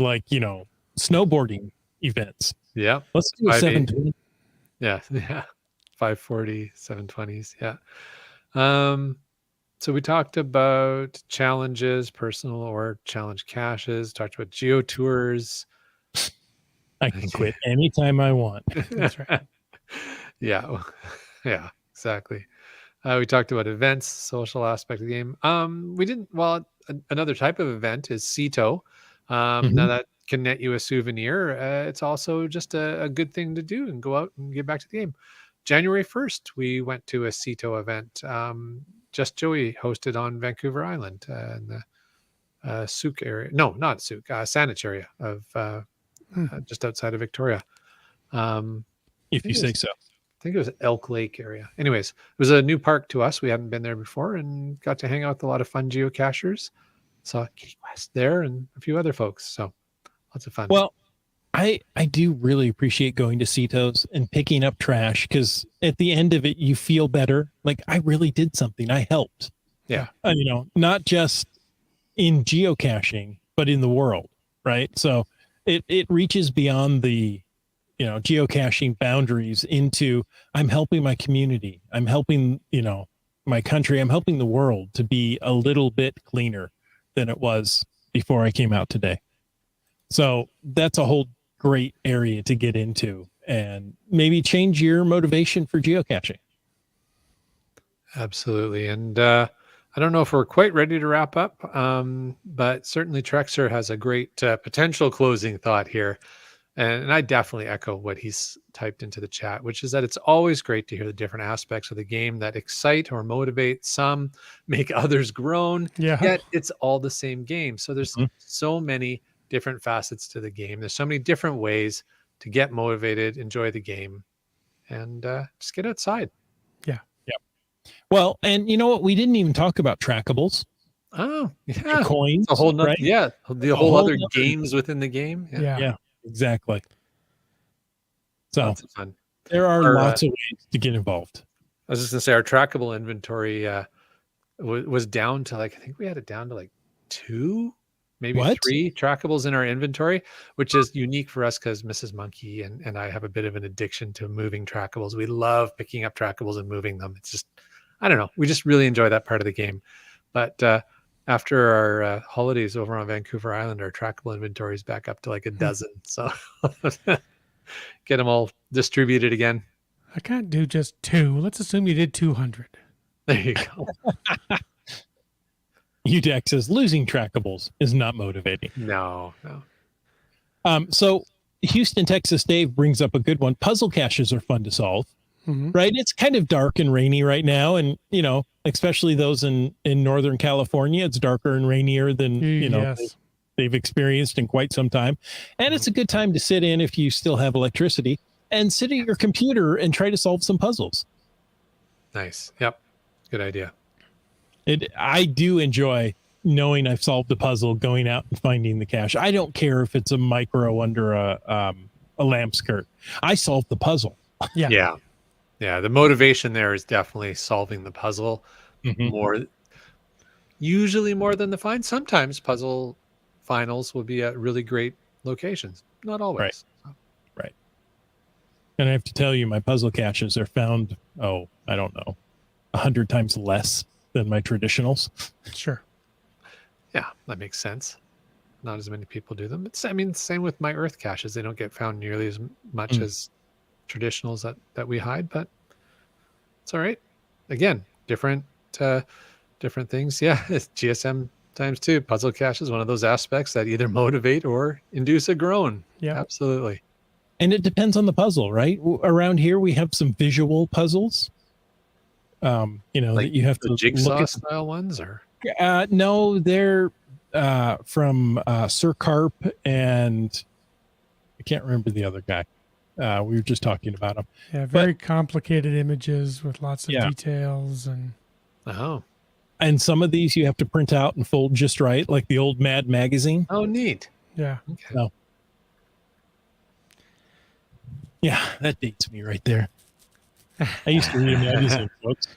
snowboarding events.
Yeah.
Let's do a 720.
Yeah. 540, 720s. Yeah. So we talked about challenges, personal or challenge caches, talked about geo tours.
I can quit anytime I want.
That's right.
Yeah. Yeah, exactly. We talked about events, social aspect of the game. Another type of event is CETO. Now that can net you a souvenir. It's also just a good thing to do and go out and get back to the game. January 1st, we went to a CETO event. Just Joey hosted on Vancouver Island in the Souk area. No, not Souk, Saanich area of just outside of Victoria.
If you say so.
I think it was Elk Lake area. Anyways, it was a new park to us. We hadn't been there before and got to hang out with a lot of fun geocachers. Saw Kitty West there and a few other folks. So lots of fun.
Well, I do really appreciate going to CETOs and picking up trash because at the end of it, you feel better. Like I really did something. I helped.
Yeah.
Not just in geocaching, but in the world. Right. So it reaches beyond the geocaching boundaries into I'm helping my community. I'm helping, my country. I'm helping the world to be a little bit cleaner than it was before I came out today. So that's a whole great area to get into and maybe change your motivation for geocaching.
Absolutely. And I don't know if we're quite ready to wrap up, but certainly Trexer has a great potential closing thought here. And I definitely echo what he's typed into the chat, which is that it's always great to hear the different aspects of the game that excite or motivate some, make others groan.
Yeah.
Yet it's all the same game. So there's so many different facets to the game. There's so many different ways to get motivated, enjoy the game, and just get outside.
Yeah.
Well, and you know what? We didn't even talk about trackables.
Oh, yeah.
Coins.
It's a whole nother,
right?
yeah. The whole other games within the game.
Yeah.
Exactly. So
Lots of fun.
there are lots of ways to get involved.
I was just gonna say our trackable inventory was down to I think we had it down to 2, maybe 3 trackables in our inventory, which is unique for us because Mrs. Monkey and I have a bit of an addiction to moving trackables. We love picking up trackables and moving them. It's just, I don't know. We just really enjoy that part of the game. But after our holidays over on Vancouver Island, our trackable inventory is back up to a dozen. So get them all distributed again.
I can't do just 2. Let's assume you did 200.
There you go.
UDEX says losing trackables is not motivating.
No.
So Houston, Texas Dave brings up a good one. Puzzle caches are fun to solve, right? It's kind of dark and rainy right now. And, especially those in Northern California, it's darker and rainier than, they've experienced in quite some time. And it's a good time to sit in if you still have electricity and sit at your computer and try to solve some puzzles.
Nice. Yep. Good idea.
I do enjoy knowing I've solved a puzzle, going out and finding the cache. I don't care if it's a micro under a lamp skirt. I solved the puzzle.
Yeah. The motivation there is definitely solving the puzzle usually more than the find. Sometimes puzzle finals will be at really great locations. Not always.
Right. And I have to tell you, my puzzle caches are found, I don't know, 100 times less than my traditionals.
Sure.
Yeah, that makes sense. Not as many people do them. Same with my earth caches. They don't get found nearly as much as traditionals that we hide, but it's all right. Again, different things. Yeah, it's GSM times 2. Puzzle cache is one of those aspects that either motivate or induce a groan.
Yeah,
absolutely.
And it depends on the puzzle, right? Around here, we have some visual puzzles. That you have to
jigsaw
look at
style ones, or
no, they're from Sir Carp, and I can't remember the other guy. We were just talking about him.
Yeah, very complicated images with lots of details and.
And some of these you have to print out and fold just right, like the old Mad magazine.
Oh, neat.
Yeah.
Okay.
So, yeah, that dates me right there. I used to read magazines, folks.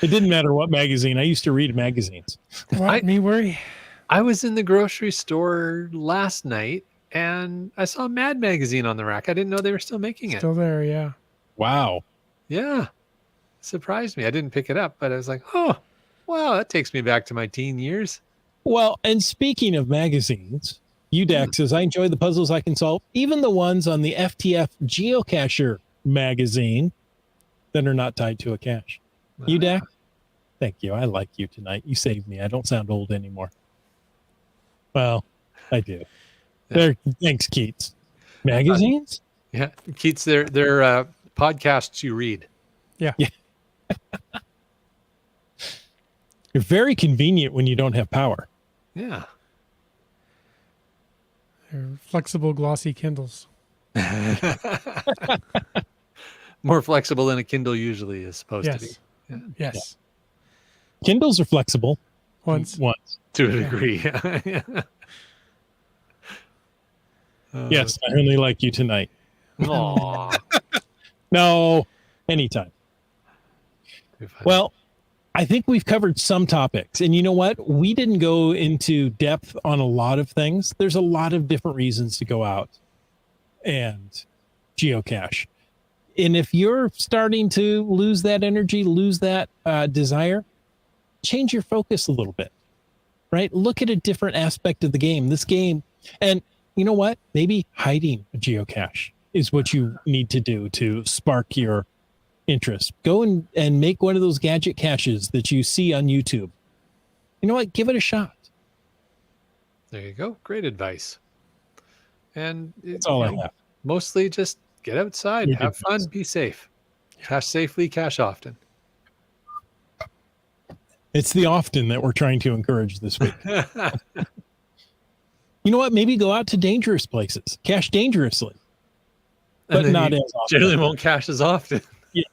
It didn't matter what magazine. I used to read magazines.
Me worry.
I was in the grocery store last night and I saw Mad magazine on the rack. I didn't know they were still making it.
Still there, yeah.
Wow.
Yeah. Surprised me. I didn't pick it up, but I was like, oh, wow, that takes me back to my teen years.
Well, and speaking of magazines, UDEX says, I enjoy the puzzles I can solve, even the ones on the FTF Geocacher magazine that are not tied to a cache. UDEX, thank you. I like you tonight. You saved me. I don't sound old anymore. Well, I do. Thanks, Keats. Magazines?
Yeah. Keats, they're podcasts you read.
Yeah.
You're very convenient when you don't have power.
Yeah.
They're flexible, glossy Kindles.
More flexible than a Kindle usually is supposed to be.
Yeah. Yes.
Yeah. Kindles are flexible.
Once.
To a degree.
Yes, I only like you tonight.
Aww.
No, anytime. Well, I think we've covered some topics. And you know what? We didn't go into depth on a lot of things. There's a lot of different reasons to go out and geocache. And if you're starting to lose that energy, lose that desire, change your focus a little bit, right? Look at a different aspect of the game. This game, and you know what? Maybe hiding a geocache is what you need to do to spark your interest. Go and make one of those gadget caches that you see on YouTube. You know what? Give it a shot.
There you go. Great advice. And
that's all I have.
Mostly just get outside, have fun, be safe. Cache safely, cache often.
It's the often that we're trying to encourage this week. You know what? Maybe go out to dangerous places. Cache dangerously. But not as often.
Generally won't cache as often.
Yeah.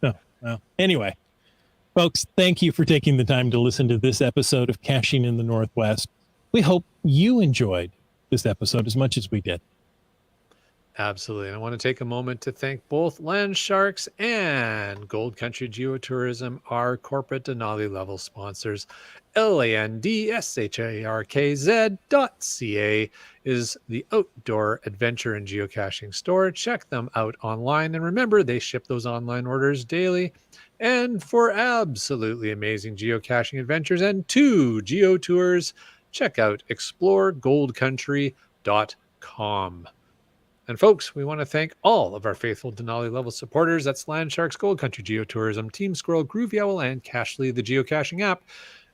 No. Well, anyway, folks, thank you for taking the time to listen to this episode of Caching in the Northwest. We hope you enjoyed this episode as much as we did.
Absolutely. And I want to take a moment to thank both Land Sharks and Gold Country Geotourism, our corporate Denali level sponsors. LandSharkz.ca is the outdoor adventure and geocaching store. Check them out online. And remember, they ship those online orders daily. And for absolutely amazing geocaching adventures and 2 geo tours, check out exploregoldcountry.com. And folks, we want to thank all of our faithful Denali level supporters. That's Land Sharks, Gold Country Geotourism, Team Squirrel, Groovy Owl, and Cachly, the geocaching app.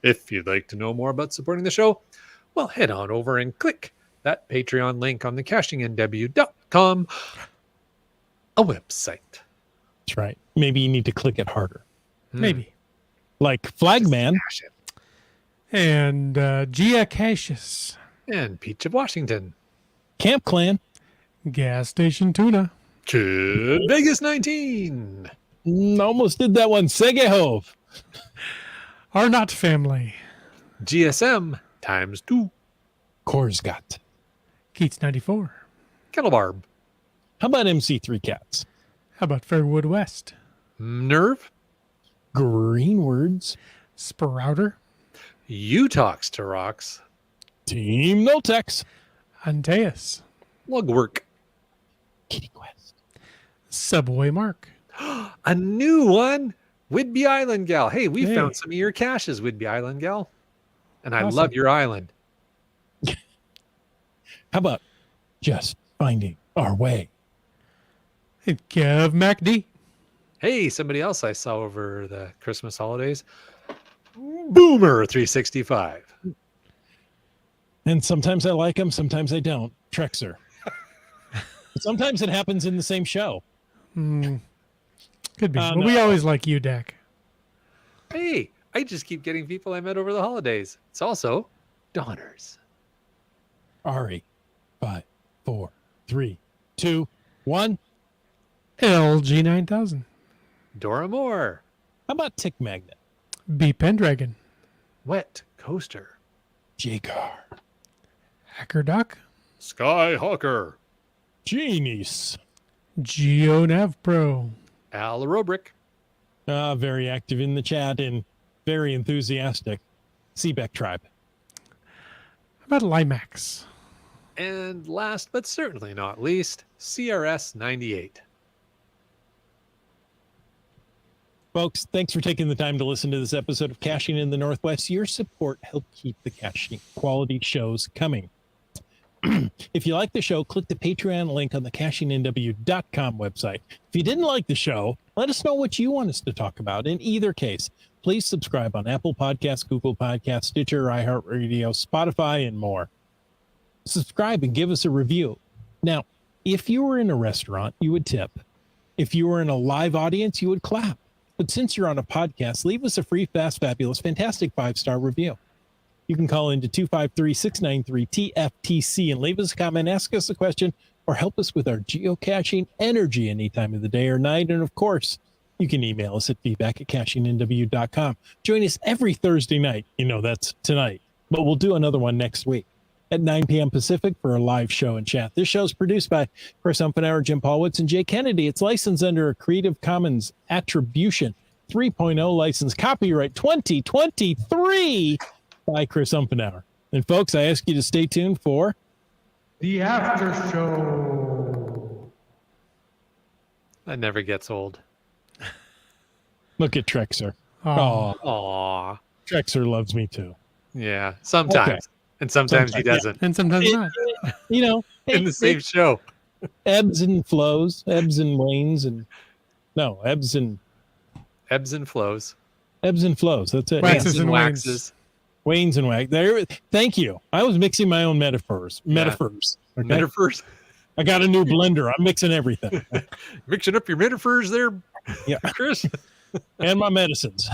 If you'd like to know more about supporting the show, well, head on over and click that Patreon link on the cashingnw.com, a website.
That's right. Maybe you need to click it harder.
Maybe.
Like Flagman.
And geocaches.
And Peach of Washington.
Camp Clan.
Gas Station Tuna.
Kid Vegas 19.
Almost did that one. Segehove.
Are Not Family.
GSM ×2.
Korsgat.
Keats 94.
Kettlebarb.
How about MC3 Cats?
How about Fairwood West?
Nerve.
Greenwords.
Sprouter.
Utox to Rocks.
Team Noltex.
Antaeus.
Lugwork.
Kitty Quest.
Subway Mark.
A new one. Whidbey Island Gal. Hey, we found some of your caches, Whidbey Island Gal. And I love your island.
How about Just Finding Our Way?
Kev MacD.
Hey, somebody else I saw over the Christmas holidays. Boomer 365.
And sometimes I like them, sometimes I don't. Trexer. Sometimes it happens in the same show.
Could be. Well,
no.
we always like you, Dak.
Hey, I just keep getting people I met over the holidays. It's also Donners.
Ari. 5, 4, 3, 2, 1.
LG 9000.
Dora Moore.
How about Tick Magnet?
B Pendragon.
Wet Coaster.
J-Car.
Hacker Doc.
Skyhawker.
Genies.
GeoNav Pro.
Al Robrick.
Very active in the chat and very enthusiastic. Seebeck Tribe.
How about Limax?
And last but certainly not least, CRS 98.
Folks, thanks for taking the time to listen to this episode of Caching in the Northwest. Your support helped keep the caching quality shows coming. If you like the show, click the Patreon link on the cashingnw.com website. If you didn't like the show, let us know what you want us to talk about. In either case, please subscribe on Apple Podcasts, Google Podcasts, Stitcher, iHeartRadio, Spotify, and more. Subscribe and give us a review. Now, if you were in a restaurant, you would tip. If you were in a live audience, you would clap. But since you're on a podcast, leave us a free, fast, fabulous, fantastic 5-star review. You can call into 253-693-TFTC and leave us a comment, ask us a question, or help us with our geocaching energy any time of the day or night. And of course, you can email us at feedback@cashingnw.com. Join us every Thursday night. You know, that's tonight, but we'll do another one next week at 9 p.m. Pacific for a live show and chat. This show is produced by Chris Umfenauer, Jim Paulwitz, and Jay Kennedy. It's licensed under a Creative Commons Attribution 3.0 license, copyright 2023 by Chris Umfenauer. And folks, I ask you to stay tuned for
The After Show.
That never gets old.
Look at Trexer.
Oh,
Oh,
Aw.
Trexer loves me too.
Yeah, sometimes.
Okay.
And sometimes he
Yeah.
doesn't.
and sometimes not.
You know,
In the same show.
ebbs and flows, ebbs and wanes, and no, ebbs and
Flows.
That's it.
Waxes
Waxes and
and wanes.
waxes.
Wanes and wax. There. Thank you. I was mixing my own metaphors.
Yeah.
Metaphors. Okay?
Metaphors.
I got a new blender. I'm mixing everything.
Mixing up your metaphors there,
Yeah.
Chris.
And my medicines.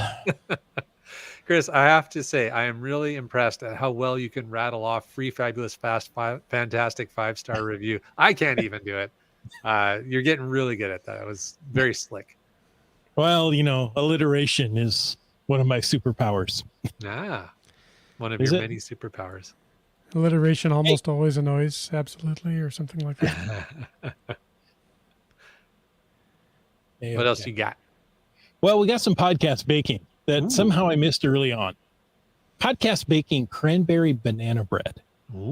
Chris, I have to say, I am really impressed at how well you can rattle off free, fabulous, fast, fantastic 5-star review. I can't even do it. You're getting really good at that. It was very slick.
Well, alliteration is one of my superpowers.
One of
Is
your
it?
many superpowers.
Alliteration almost always a noise, absolutely, or something like that.
Hey,
What else
okay.
you got?
Well, we got some podcast baking that
Ooh.
somehow I missed early on. Podcast baking cranberry banana bread.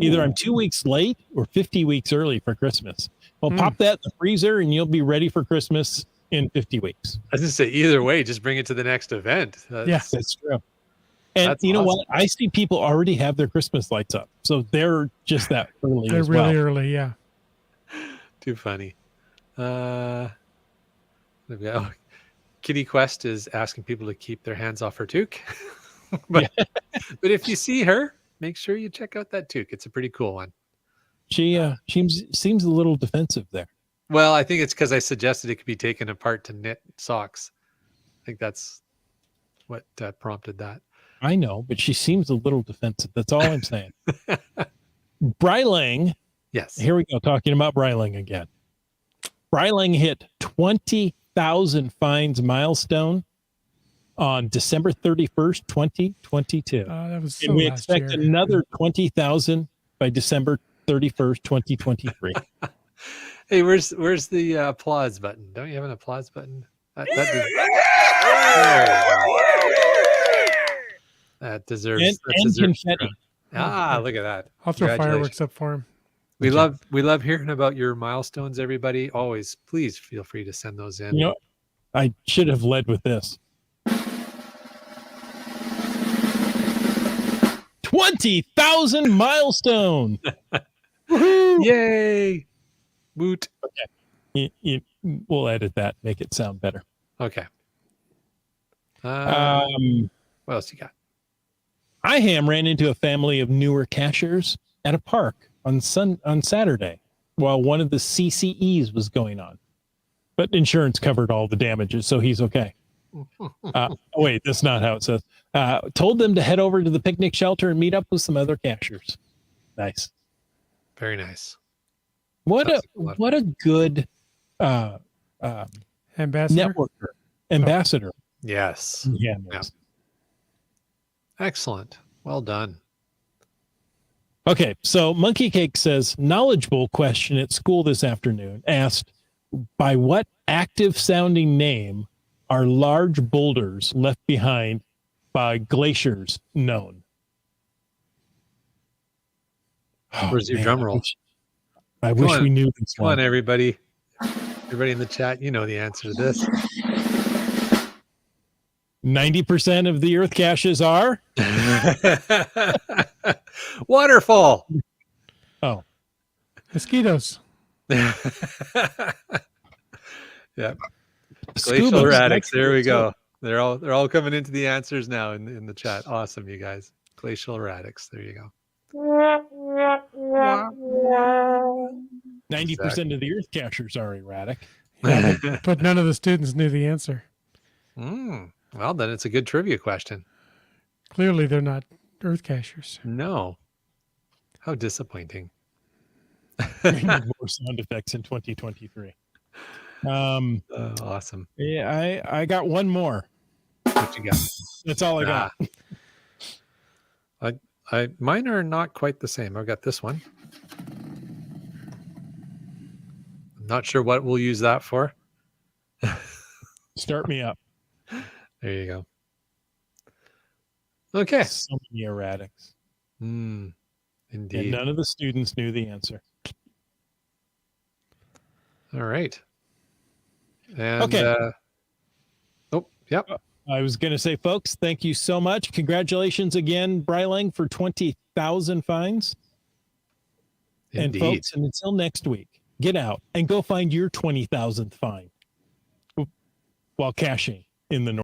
Either I'm 2 weeks late or 50 weeks early for Christmas. Well, pop that in the freezer and you'll be ready for Christmas in 50 weeks.
I was going to say, either way, just bring it to the next event.
Yes.
That's true. And
That's
you know
awesome.
what? I see people already have their Christmas lights up. So they're just that early
They're
as
really
well.
early, yeah.
Too funny. Kitty Quest is asking people to keep their hands off her toque. but if you see her, make sure you check out that toque. It's a pretty cool one.
She seems a little defensive there.
Well, I think it's because I suggested it could be taken apart to knit socks. I think that's what prompted that.
I know, but she seems a little defensive. That's all I'm saying. Brylang.
Yes.
Here we go, talking about Brylang again. Brylang hit 20,000 finds milestone on December 31st, 2022.
That was so
And we
last
expect
year.
another 20,000 by December 31st, 2023.
Hey, where's the applause button? Don't you have an applause button? That deserves
confetti.
Look at that.
I'll throw
Congratulations.
fireworks up for him.
We love hearing about your milestones, everybody. Always, please feel free to send those in.
I should have led with this. 20,000 milestone.
Yay! Woot.
We'll edit that, make it sound better.
Okay.
What
else you got?
IHAM ran into a family of newer cachers at a park on Saturday while one of the CCEs was going on. But insurance covered all the damages, so he's okay. Wait, that's not how it says. Told them to head over to the picnic shelter and meet up with some other cachers. Nice.
Very nice.
What a good
Ambassador.
ambassador.
Yes.
Yeah.
Excellent. Well done.
Okay, so Monkey Cake says, knowledgeable question at school this afternoon asked, by what active sounding name are large boulders left behind by glaciers known?
Where's your drum roll?
I wish we knew this
Come
one.
on, everybody. Everybody in the chat, you know the answer to this.
90% of the Earth caches are?
Waterfall.
Oh.
Mosquitoes.
Yeah.
Scuba.
Glacial erratics. There we go. They're all coming into the answers now in the chat. Awesome, you guys. Glacial erratics. There you go.
90% of the Earth cachers are erratic.
But none of the students knew the answer.
Well, then it's a good trivia question.
Clearly, they're not Earth cachers.
No. How disappointing.
More sound effects in 2023.
Awesome.
Yeah, I got one more.
What you got?
That's all I got.
Mine are not quite the same. I've got this one. I'm not sure what we'll use that for.
Start me up.
There you go. Okay.
So many erratics.
Indeed.
And none of the students knew the answer.
All right. And,
okay.
Yep.
I was going to say, folks, thank you so much. Congratulations again, Brylang, for 20,000 finds.
Indeed.
And folks, and until next week, get out and go find your 20,000th find while caching in the North.